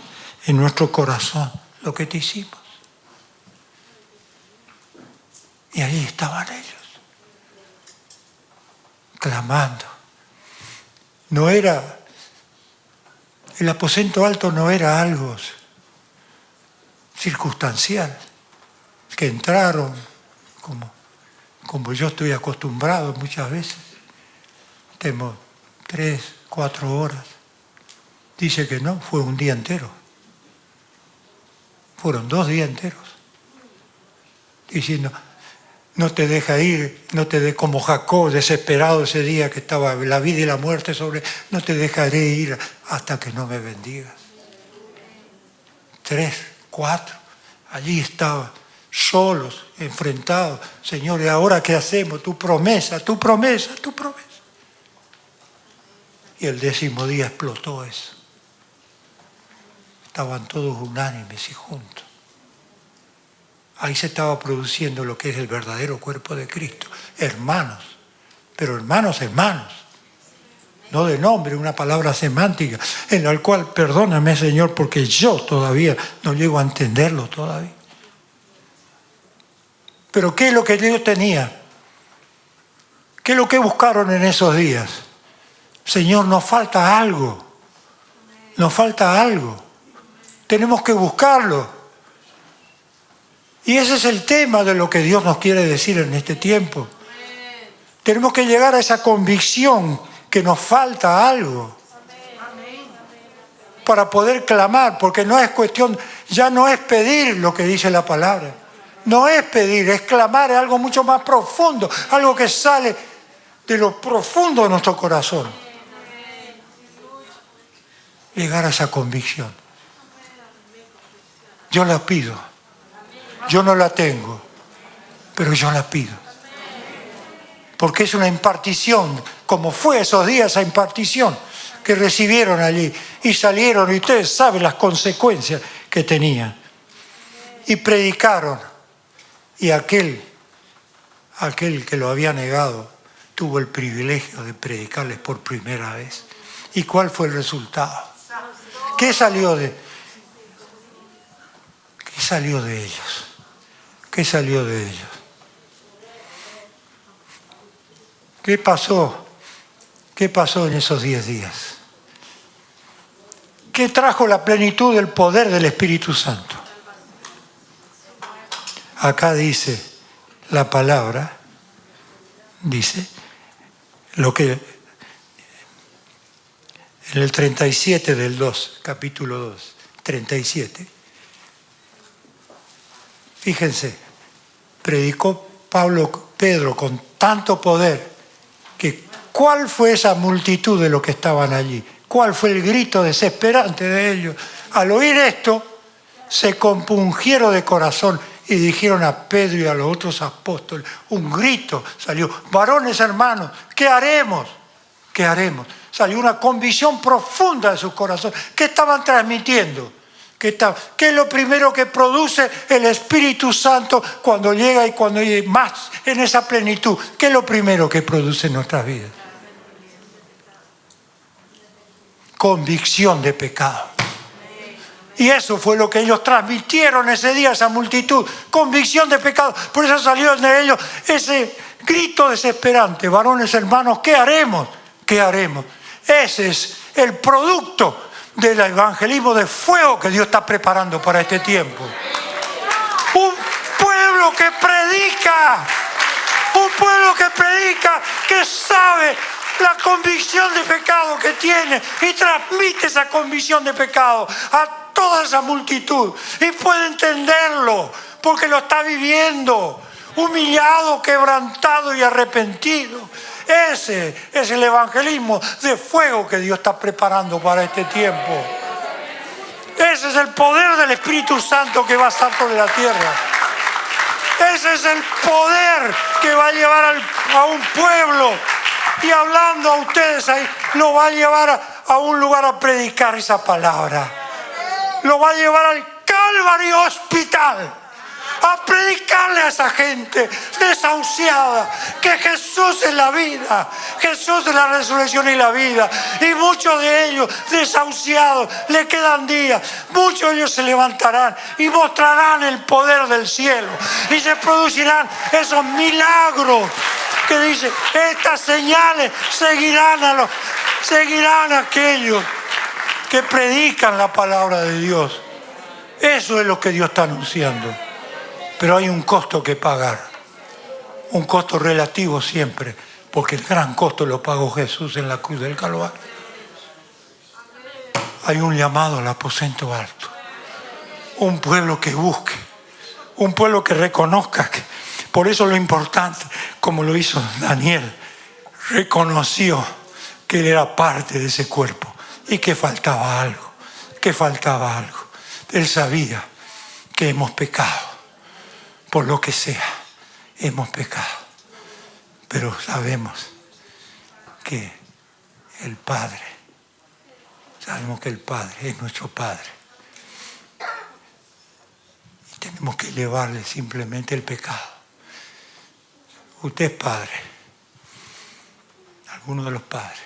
en nuestro corazón lo que te hicimos. Y ahí estaban ellos, clamando. No era, el aposento alto no era algo circunstancial, que entraron como yo estoy acostumbrado muchas veces. Tenemos 3, 4 horas. Dice que no, fue un día entero. Fueron 2 días enteros. Diciendo, no te deja ir, no te de como Jacob, desesperado ese día que estaba la vida y la muerte sobre, no te dejaré ir hasta que no me bendigas. 3, 4, allí estaban, solos, enfrentados. Señor, ¿y ahora qué hacemos? Tu promesa, tu promesa, tu promesa. Y el 10º día explotó eso. Estaban todos unánimes y juntos. Ahí se estaba produciendo lo que es el verdadero cuerpo de Cristo. Hermanos, pero hermanos, no de nombre, una palabra semántica, en la cual, perdóname Señor, porque yo todavía no llego a entenderlo todavía. Pero ¿qué es lo que Dios tenía? ¿Qué es lo que buscaron en esos días? Señor, nos falta algo. Nos falta algo. Tenemos que buscarlo. Y ese es el tema de lo que Dios nos quiere decir en este tiempo. Tenemos que llegar a esa convicción que nos falta algo para poder clamar, porque no es cuestión, ya no es pedir lo que dice la palabra. No es pedir, es clamar, es algo mucho más profundo, algo que sale de lo profundo de nuestro corazón. Llegar a esa convicción. Yo la pido. Yo no la tengo, pero yo la pido. Porque es una impartición, como fue esos días esa impartición que recibieron allí y salieron, y ustedes saben las consecuencias que tenían. Y predicaron, y aquel que lo había negado tuvo el privilegio de predicarles por primera vez. ¿Y cuál fue el resultado? ¿Qué salió de ellos? ¿Qué salió de ellos? ¿Qué pasó? ¿Qué pasó en esos 10 días? ¿Qué trajo la plenitud del poder del Espíritu Santo? Acá dice la palabra, dice lo que en el 37 del 2, capítulo 2, 37. Fíjense, predicó Pedro con tanto poder que ¿cuál fue esa multitud de los que estaban allí? ¿Cuál fue el grito desesperante de ellos? Al oír esto, se compungieron de corazón y dijeron a Pedro y a los otros apóstoles, un grito salió, varones hermanos, ¿qué haremos? ¿Qué haremos? Salió una convicción profunda de su corazón. ¿Qué estaban transmitiendo? ¿Qué es lo primero que produce el Espíritu Santo cuando llega y cuando hay más en esa plenitud? ¿Qué es lo primero que produce en nuestras vidas? Convicción de pecado. Y eso fue lo que ellos transmitieron ese día, esa multitud, convicción de pecado. Por eso salió de ellos ese grito desesperante, varones hermanos, ¿qué haremos? ¿Qué haremos? Ese es el producto del evangelismo de fuego que Dios está preparando para este tiempo. Un pueblo que predica, que sabe la convicción de pecado que tiene y transmite esa convicción de pecado a toda esa multitud y puede entenderlo porque lo está viviendo, humillado, quebrantado y arrepentido. Ese es el evangelismo de fuego que Dios está preparando para este tiempo. Ese es el poder del Espíritu Santo que va a estar sobre la tierra. Ese es el poder que va a llevar a un pueblo y hablando a ustedes ahí, lo va a llevar a un lugar a predicar esa palabra. Lo va a llevar al Calvary Hospital, a predicarle a esa gente desahuciada que Jesús es la vida, Jesús es la resurrección y la vida. Y muchos de ellos desahuciados, le quedan días, muchos de ellos se levantarán y mostrarán el poder del cielo y se producirán esos milagros que dice, estas señales seguirán a aquellos que predican la palabra de Dios. Eso es lo que Dios está anunciando. Pero hay un costo que pagar, un costo relativo siempre, porque el gran costo lo pagó Jesús en la cruz del Calvario. Hay un llamado al aposento alto, un pueblo que busque, un pueblo que reconozca que, por eso lo importante, como lo hizo Daniel, reconoció que él era parte de ese cuerpo y que faltaba algo, Él sabía que hemos pecado, por lo que sea, hemos pecado, pero sabemos que el Padre, es nuestro Padre. Y tenemos que elevarle simplemente el pecado. Usted es padre, alguno de los padres,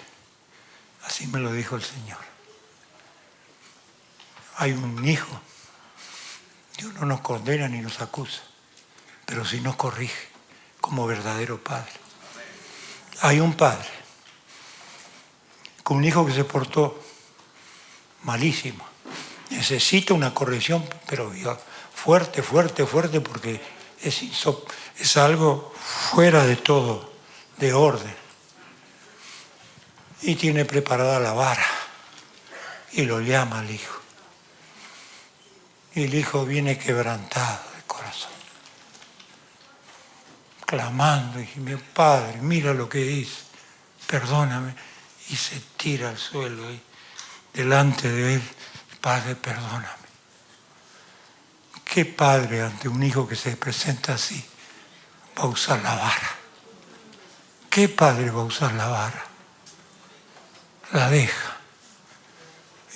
así me lo dijo el Señor. Hay un hijo, Dios no nos condena ni nos acusa, pero sí nos corrige como verdadero padre. Hay un padre con un hijo que se portó malísimo, necesita una corrección, pero fuerte, porque es algo fuera de todo, de orden. Y tiene preparada la vara y lo llama al hijo. Y el hijo viene quebrantado de corazón, clamando, y mi padre, mira lo que hice, perdóname. Y se tira al suelo y delante de él, Padre, perdóname. ¿Qué padre ante un hijo que se presenta así va a usar la vara? ¿Qué padre va a usar la vara? La deja.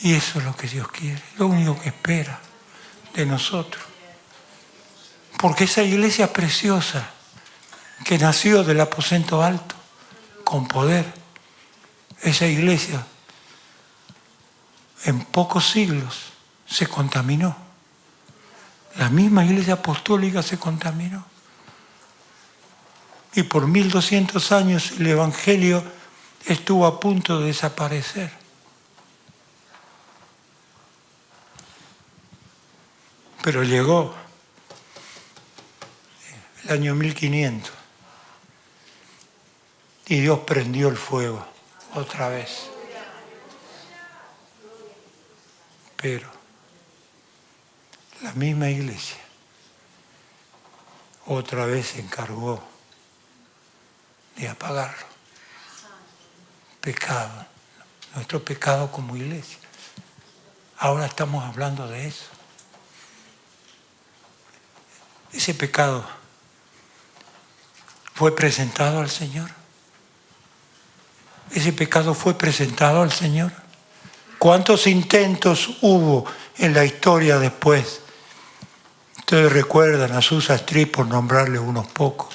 Y eso es lo que Dios quiere, lo único que espera de nosotros. Porque esa iglesia preciosa que nació del aposento alto con poder, esa iglesia en pocos siglos se contaminó. La misma iglesia apostólica se contaminó. Y por 1200 años el evangelio estuvo a punto de desaparecer. Pero llegó el año 1500 y Dios prendió el fuego otra vez. Pero la misma iglesia otra vez se encargó de apagarlo. Pecado, nuestro pecado como iglesia. Ahora estamos hablando de eso. Ese pecado fue presentado al Señor. Ese pecado fue presentado al Señor. ¿Cuántos intentos hubo en la historia después? Ustedes recuerdan a Susa Street, por nombrarle unos pocos.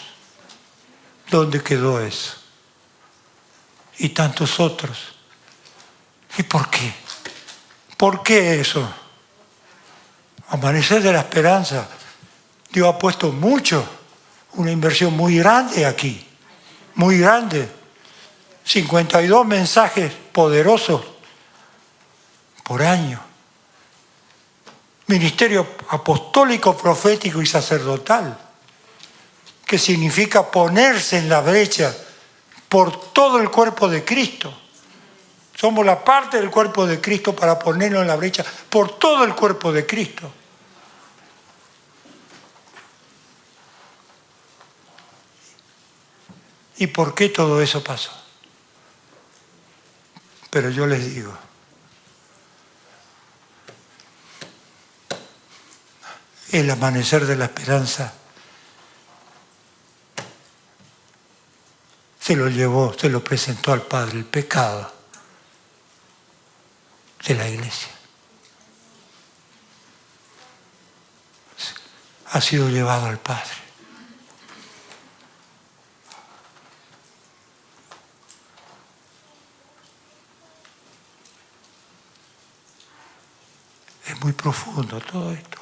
¿Dónde quedó eso? Y tantos otros. ¿Y por qué? ¿Por qué eso? Amanecer de la Esperanza. Dios ha puesto una inversión muy grande aquí. Muy grande. 52 mensajes poderosos por año. Ministerio apostólico, profético y sacerdotal, que significa ponerse en la brecha por todo el cuerpo de Cristo. Somos la parte del cuerpo de Cristo para ponernos en la brecha por todo el cuerpo de Cristo. ¿Y por qué todo eso pasó? Pero yo les digo, el amanecer de la esperanza se lo presentó al Padre, el pecado de la iglesia. ha sido llevado al Padre. Es muy profundo todo esto.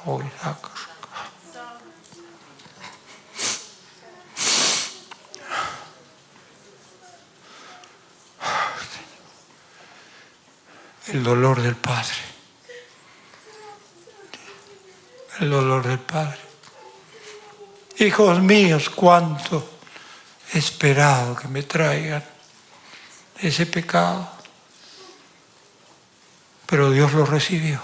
El dolor del Padre. El dolor del Padre. Hijos míos, cuánto he esperado que me traigan ese pecado. Pero Dios lo recibió.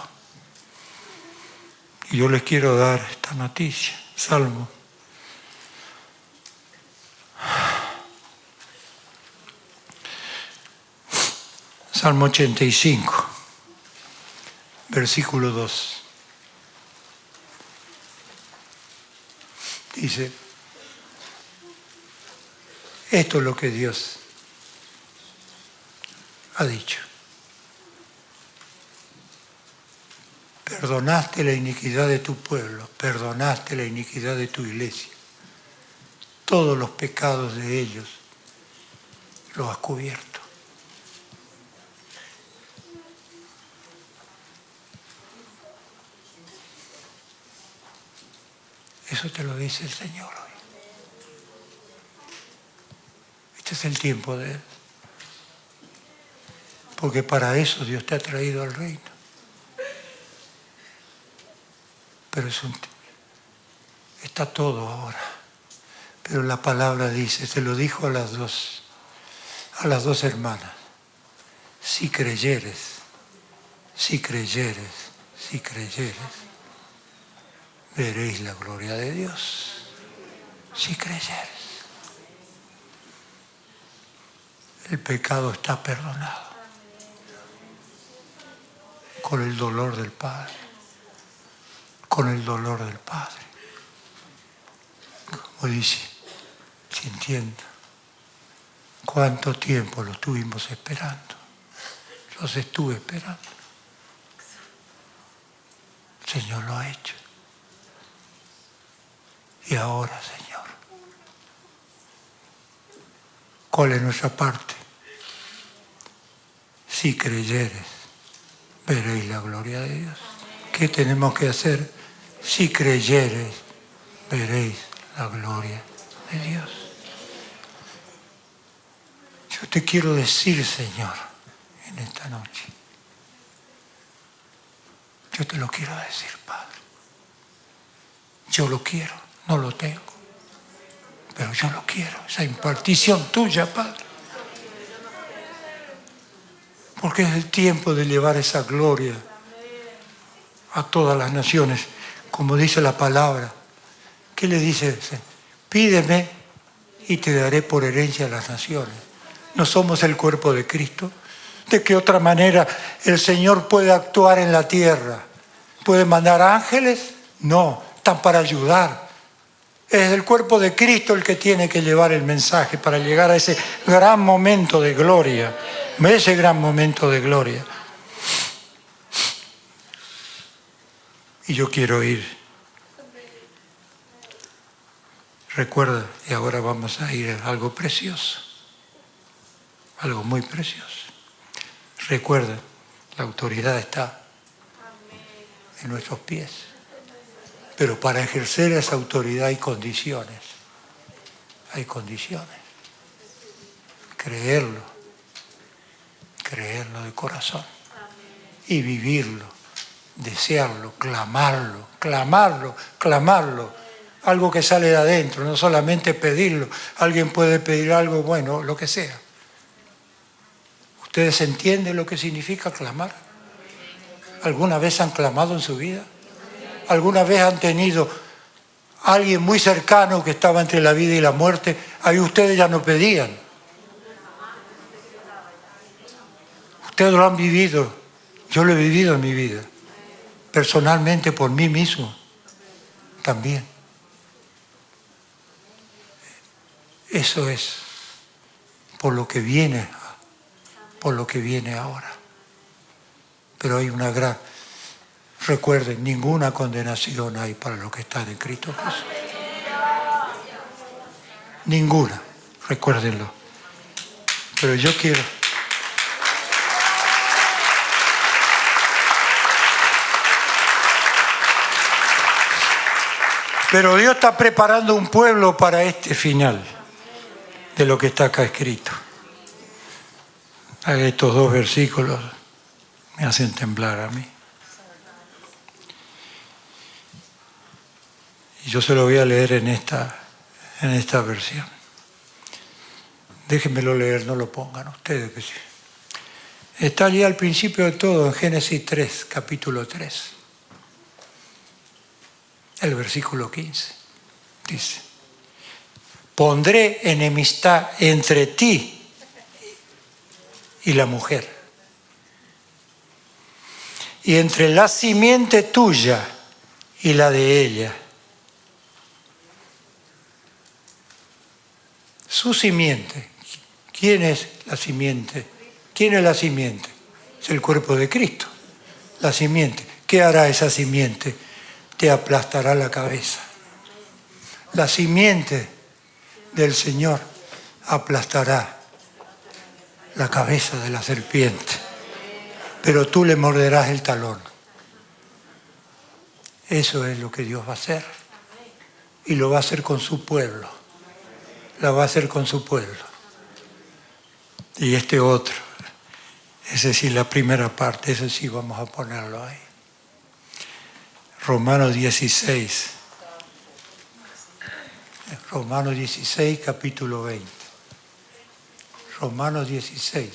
Y yo les quiero dar esta noticia. Salmo. Salmo 85, versículo 2. Dice, esto es lo que Dios ha dicho. Perdonaste la iniquidad de tu pueblo, perdonaste la iniquidad de tu iglesia. Todos los pecados de ellos los has cubierto. Eso te lo dice el Señor hoy. Este es el tiempo de Él. Porque para eso Dios te ha traído al reino. Pero está todo ahora. Pero la palabra dice, se lo dijo a las dos hermanas. Si creyeres, veréis la gloria de Dios. Si creyeres. El pecado está perdonado. Con el dolor del Padre. Con el dolor del Padre. Como dice, si entiendo, cuánto tiempo lo estuvimos esperando. Los estuve esperando. El Señor lo ha hecho. Y ahora, Señor, ¿cuál es nuestra parte? Si creyeres, veréis la gloria de Dios. ¿Qué tenemos que hacer? Si creyeres, veréis la gloria de Dios. Yo te quiero decir, Señor, en esta noche. Yo te lo quiero decir, Padre. Yo lo quiero, no lo tengo. Pero yo lo quiero, esa impartición tuya, Padre. Porque es el tiempo de llevar esa gloria a todas las naciones, como dice la palabra. ¿Qué le dice? Pídeme y te daré por herencia a las naciones. ¿No somos el cuerpo de Cristo? ¿De qué otra manera el Señor puede actuar en la tierra? ¿Puede mandar ángeles? No, están para ayudar. Es el cuerpo de Cristo el que tiene que llevar el mensaje para llegar a ese gran momento de gloria. Ese gran momento de gloria. Y yo quiero ir. Recuerda, y ahora vamos a ir a algo precioso. Algo muy precioso. Recuerda, la autoridad está en nuestros pies. Pero para ejercer esa autoridad hay condiciones. Hay condiciones. Creerlo de corazón. Y vivirlo, desearlo, clamarlo. Algo que sale de adentro, no solamente pedirlo. Alguien puede pedir algo bueno, lo que sea. ¿Ustedes entienden lo que significa clamar? ¿Alguna vez han clamado en su vida? ¿Alguna vez han tenido a alguien muy cercano que estaba entre la vida y la muerte? Ahí ustedes ya no pedían. Ustedes lo han vivido. Yo lo he vivido en mi vida. Personalmente por mí mismo. También. Eso es por lo que viene ahora. Pero hay una gran... Recuerden, ninguna condenación hay para los que están en Cristo Jesús. Ninguna, recuérdenlo. Pero yo quiero... Pero Dios está preparando un pueblo para este final de lo que está acá escrito. Estos dos versículos me hacen temblar a mí. Y yo se lo voy a leer en esta versión. Déjenmelo leer, no lo pongan ustedes. Está allí al principio de todo, en Génesis 3, capítulo 3. El versículo 15 dice: pondré enemistad entre ti y la mujer, y entre la simiente tuya y la de ella. Su simiente. ¿Quién es la simiente? ¿Quién es la simiente? Es el cuerpo de Cristo. La simiente. ¿Qué hará esa simiente? Te aplastará la cabeza. La simiente del Señor aplastará la cabeza de la serpiente, pero tú le morderás el talón. Eso es lo que Dios va a hacer, y lo va a hacer con su pueblo. La va a hacer con su pueblo. Y este otro, ese sí, la primera parte, ese sí vamos a ponerlo ahí. Romanos 16. Romanos 16, capítulo 20. Romanos 16.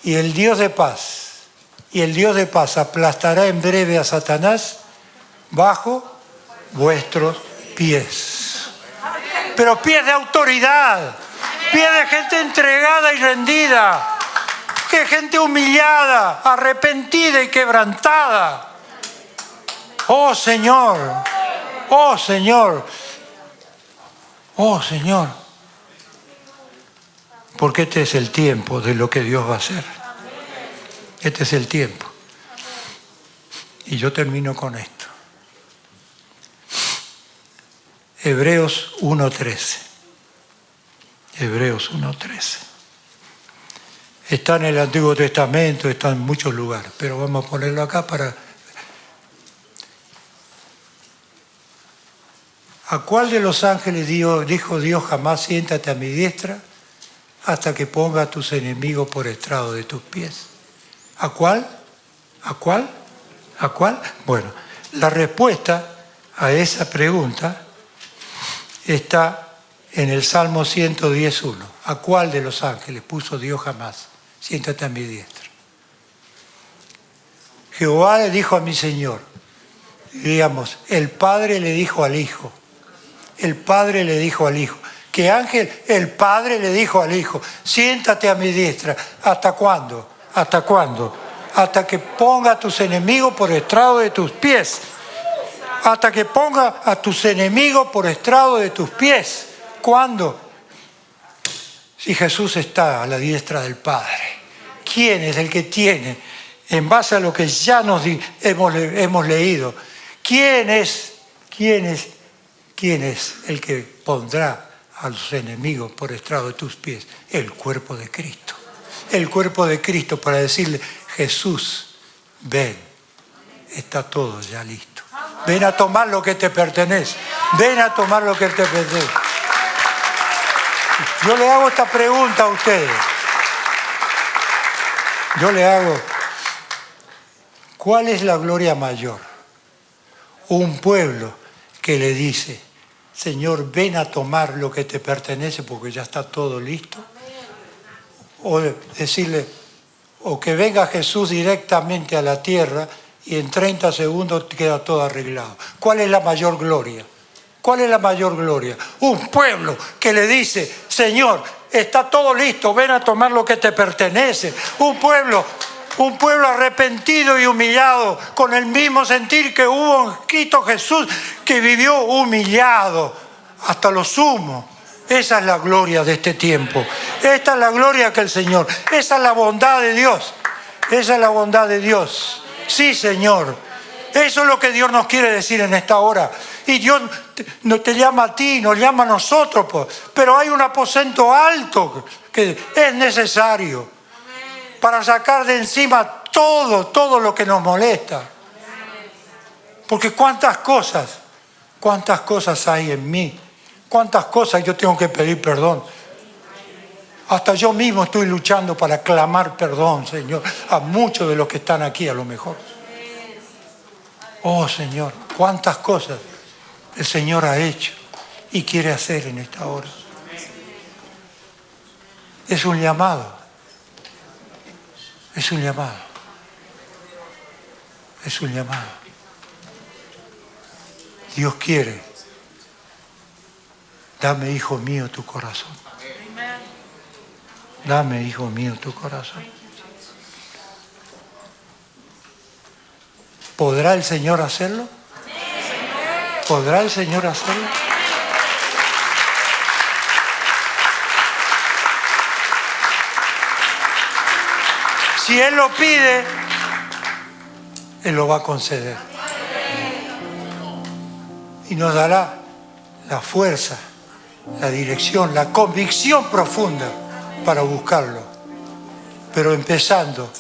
Y el Dios de paz aplastará en breve a Satanás bajo vuestros pies. Pero pies de autoridad, pies de gente entregada y rendida, que gente humillada, arrepentida y quebrantada. Oh Señor, oh Señor, oh Señor. Porque este es el tiempo de lo que Dios va a hacer. Este es el tiempo. Y yo termino con esto. Hebreos 1:13. Hebreos 1:13. Está en el Antiguo Testamento, está en muchos lugares, pero vamos a ponerlo acá para... ¿A cuál de los ángeles dijo Dios jamás siéntate a mi diestra hasta que ponga a tus enemigos por estrado de tus pies? ¿A cuál? ¿A cuál? ¿A cuál? Bueno, la respuesta a esa pregunta está en el Salmo 110:1. ¿A cuál de los ángeles puso Dios jamás? Siéntate a mi diestra. Jehová le dijo a mi Señor, digamos, el Padre le dijo al Hijo. El Padre le dijo al Hijo. ¿Qué ángel? El Padre le dijo al Hijo, siéntate a mi diestra. ¿Hasta cuándo? ¿Hasta cuándo? Hasta que ponga a tus enemigos por estrado de tus pies. Hasta que ponga a tus enemigos por estrado de tus pies. ¿Cuándo? Si Jesús está a la diestra del Padre. ¿Quién es el que tiene, en base a lo que ya hemos leído, quién es el que pondrá a los enemigos por estrado de tus pies? El cuerpo de Cristo. El cuerpo de Cristo, para decirle, Jesús, ven, está todo ya listo. Ven a tomar lo que te pertenece. Ven a tomar lo que te pertenece. Yo le hago esta pregunta a ustedes. Yo le hago, ¿cuál es la gloria mayor? Un pueblo que le dice, Señor, ven a tomar lo que te pertenece porque ya está todo listo. O decirle, o que venga Jesús directamente a la tierra y en 30 segundos queda todo arreglado. ¿Cuál es la mayor gloria? ¿Cuál es la mayor gloria? Un pueblo que le dice, Señor, está todo listo, ven a tomar lo que te pertenece. Un pueblo arrepentido y humillado, con el mismo sentir que hubo en Cristo Jesús, que vivió humillado hasta lo sumo. Esa es la gloria de este tiempo. Esta es la gloria que el Señor, esa es la bondad de Dios. Esa es la bondad de Dios. Sí, Señor. Eso es lo que Dios nos quiere decir en esta hora. Y Dios no te llama a ti, nos llama a nosotros, pues. Pero hay un aposento alto que es necesario para sacar de encima todo lo que nos molesta. Porque cuántas cosas hay en mí, cuántas cosas yo tengo que pedir perdón. Hasta yo mismo estoy luchando para clamar perdón, Señor, a muchos de los que están aquí a lo mejor. Oh, Señor, cuántas cosas el Señor ha hecho y quiere hacer en esta hora. Es un llamado. Es un llamado. Es un llamado. Dios quiere. Dame, hijo mío, tu corazón. Dame, hijo mío, tu corazón. ¿Podrá el Señor hacerlo? ¿Podrá el Señor hacerlo? Si Él lo pide, Él lo va a conceder. Y nos dará la fuerza, la dirección, la convicción profunda para buscarlo. Pero empezando,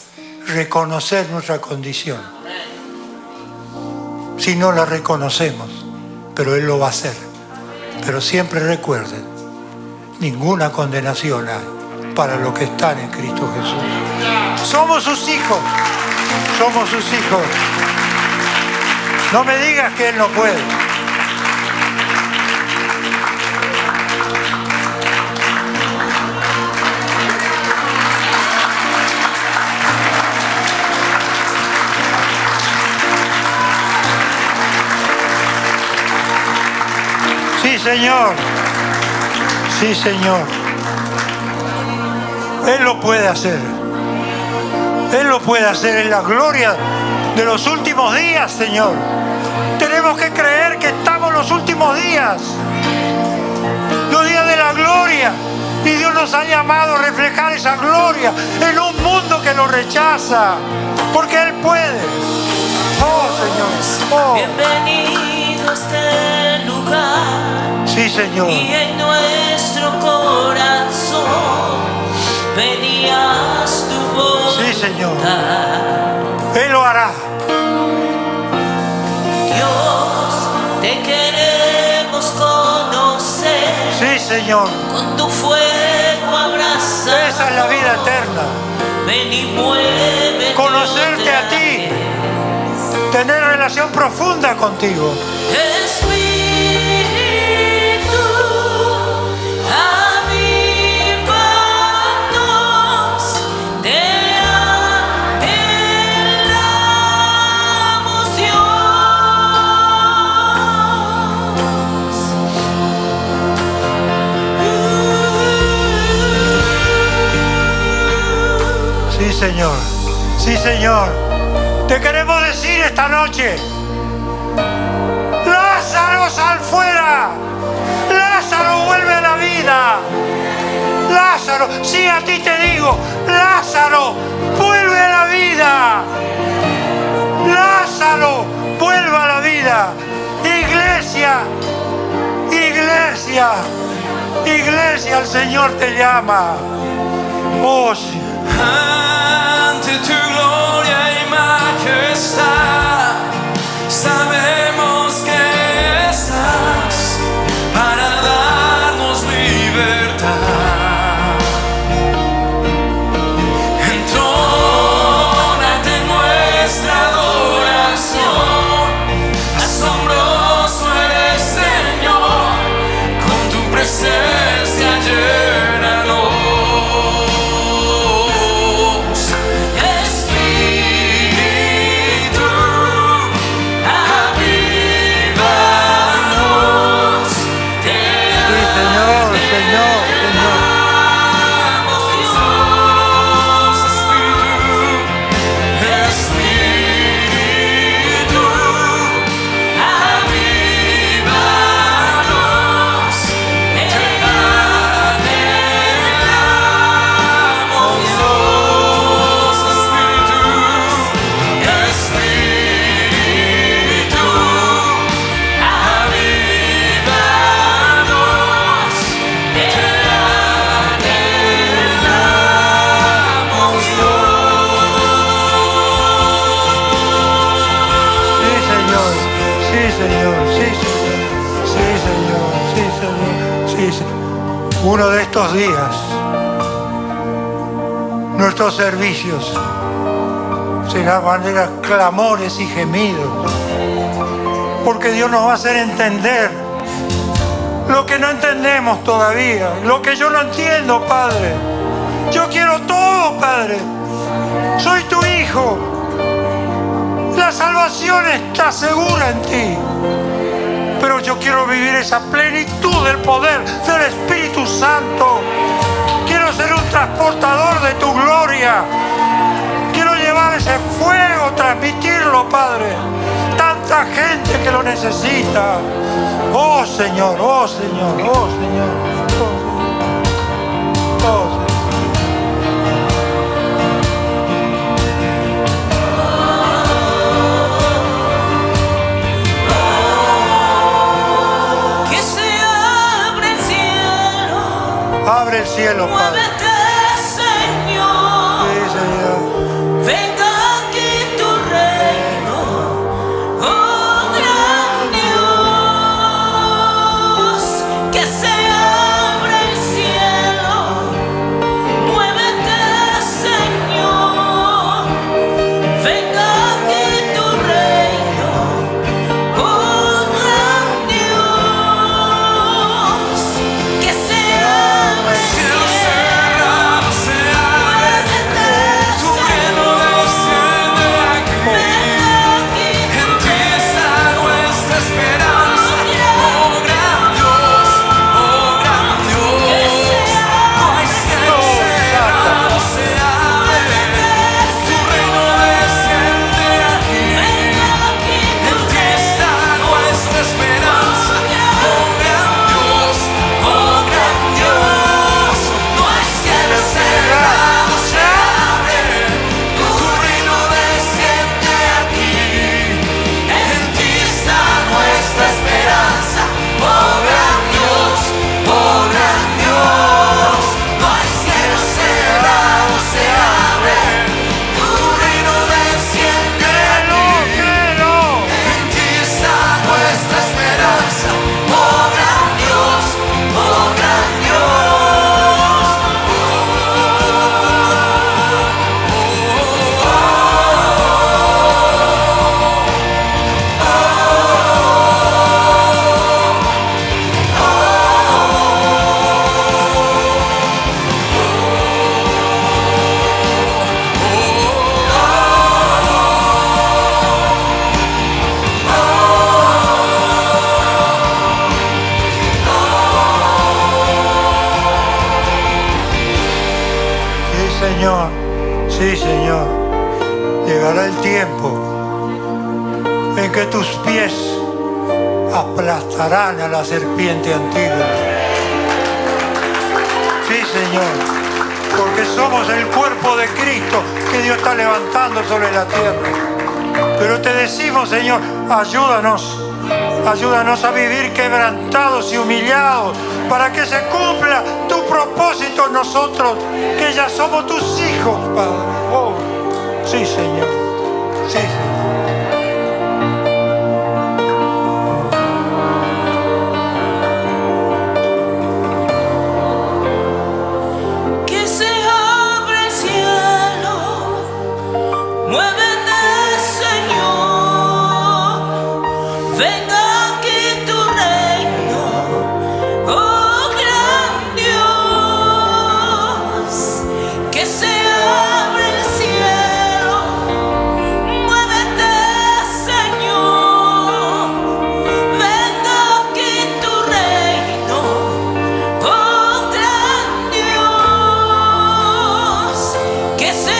reconocer nuestra condición. Si no la reconocemos, pero Él lo va a hacer. Pero siempre recuerden, ninguna condenación hay para los que están en Cristo Jesús. Somos sus hijos. Somos sus hijos. No me digas que Él no puede. Sí, Señor. Sí, Señor. Él lo puede hacer. Él lo puede hacer en la gloria de los últimos días, Señor. Tenemos que creer que estamos en los últimos días. Los días de la gloria. Y Dios nos ha llamado a reflejar esa gloria en un mundo que lo rechaza. Porque Él puede. Oh, Señor. Oh. Bienvenido a este lugar. Sí, Señor. Y en nuestro corazón pedías tu voluntad. Sí, Señor. Él lo hará. Dios, te queremos conocer. Sí, Señor. Con tu fuego abrazar. Esa es la vida eterna. Ven y muévete. Conocerte a ti. Tener relación profunda contigo. Espíritu, avívanos, te anhelamos, Dios. Sí, Señor. Sí, Señor. Te queremos decir esta noche: Lázaro, sal fuera. Lázaro, vuelve a la vida. Lázaro, sí, a ti te digo, Lázaro, vuelve a la vida. Lázaro, vuelve a la vida. Iglesia, iglesia, iglesia, el Señor te llama. Oh, sí. Ante tu gloria y majestad, sabemos que estás para darnos libertad. Entrónate en nuestra adoración, asombroso eres, Señor, con tu presencia llénanos. Espíritu, Señor, sí, Señor, sí, Señor, sí, Señor, sí, Señor. Uno de estos días, nuestros servicios serán manera clamores y gemidos, porque Dios nos va a hacer entender lo que no entendemos todavía, lo que yo no entiendo, Padre. Yo quiero todo, Padre. Soy tu hijo. La salvación está segura en ti. Pero yo quiero vivir esa plenitud del poder del Espíritu Santo. Quiero ser un transportador de tu gloria. Quiero llevar ese fuego, transmitirlo, Padre. Tanta gente que lo necesita. Oh Señor, oh Señor, oh Señor, oh Señor, oh Señor. Que se abre el cielo. Abre el cielo, Padre. Muévete, Señor. Sí, Señor. Venga aquí tu reino. Oh gran Dios. Que se abre el cielo. Muévete, Señor. Venga aquí tu reino. Oh gran Dios. Que se abre el Cielo cielo. cerrado se abre, tu reino desciende aquí. En ti está nuestra esperanza, oh gran Dios, oh gran Dios. No hay cielo cerrado se abre, tu reino desciende aquí. En ti está nuestra esperanza, oh gran Dios, oh gran Dios. No hay cielo cerrado se abre, tu reino desciende aquí. En ti está nuestra esperanza, oh gran Dios, oh gran Dios. No hay cielo cerrado se abre, tu reino desciende aquí. En ti está nuestra esperanza, oh gran Dios, oh gran Sí, Señor, sí, Señor. Llegará el tiempo en que tus pies aplastarán a la serpiente antigua. Sí, Señor, porque somos el cuerpo de Cristo que Dios está levantando sobre la tierra. Pero te decimos, Señor, ayúdanos. Ayúdanos a vivir quebrantados y humillados para que se cumpla tu propósito en nosotros, que ya somos tus hijos, Padre. Oh, sí, Señor. Sí, Señor. Que se abre el cielo. Muévete, Señor. Venga aquí tu reino. Oh gran Dios. Que se abre el cielo. Muévete, Señor. Venga aquí tu reino. Oh gran Dios. Que se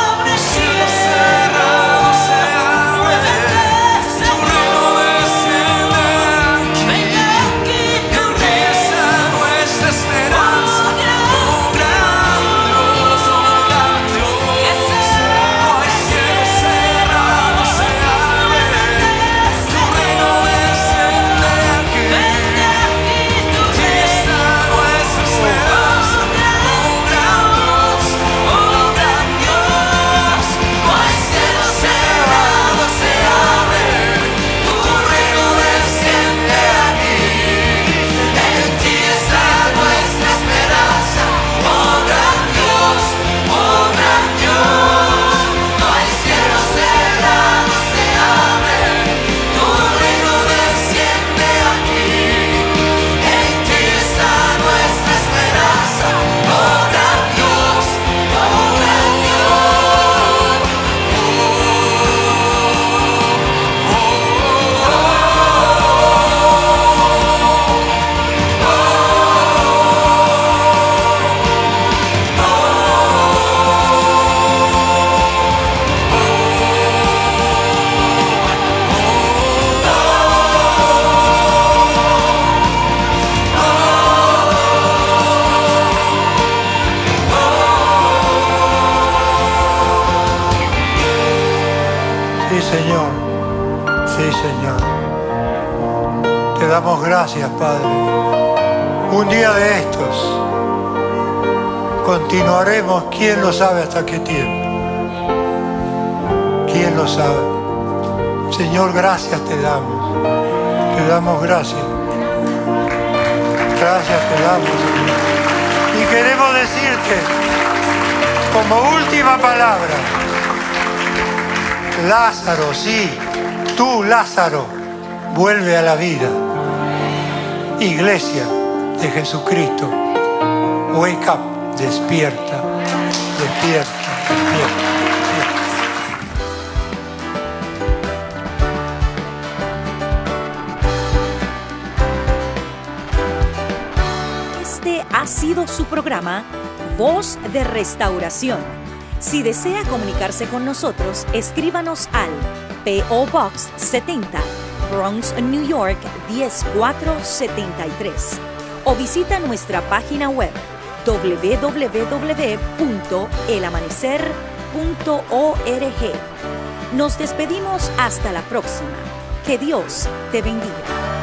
abre el cielo. cerrado se abre, tu reino desciende damos gracias, Padre. Un día de estos continuaremos, quién lo sabe hasta qué tiempo. ¿Quién lo sabe? Señor, gracias te damos. Te damos gracias. Gracias te damos, Señor. Y queremos decirte, como última palabra, Lázaro, sí, tú, Lázaro, vuelve a la vida. Iglesia de Jesucristo, wake up, despierta, despierta, despierta. Este ha sido su programa Voz de Restauración. Si desea comunicarse con nosotros, escríbanos al P.O. Box 70, Bronx, New York 10473 o visita nuestra página web www.elamanecer.org. Nos despedimos hasta la próxima. Que Dios te bendiga.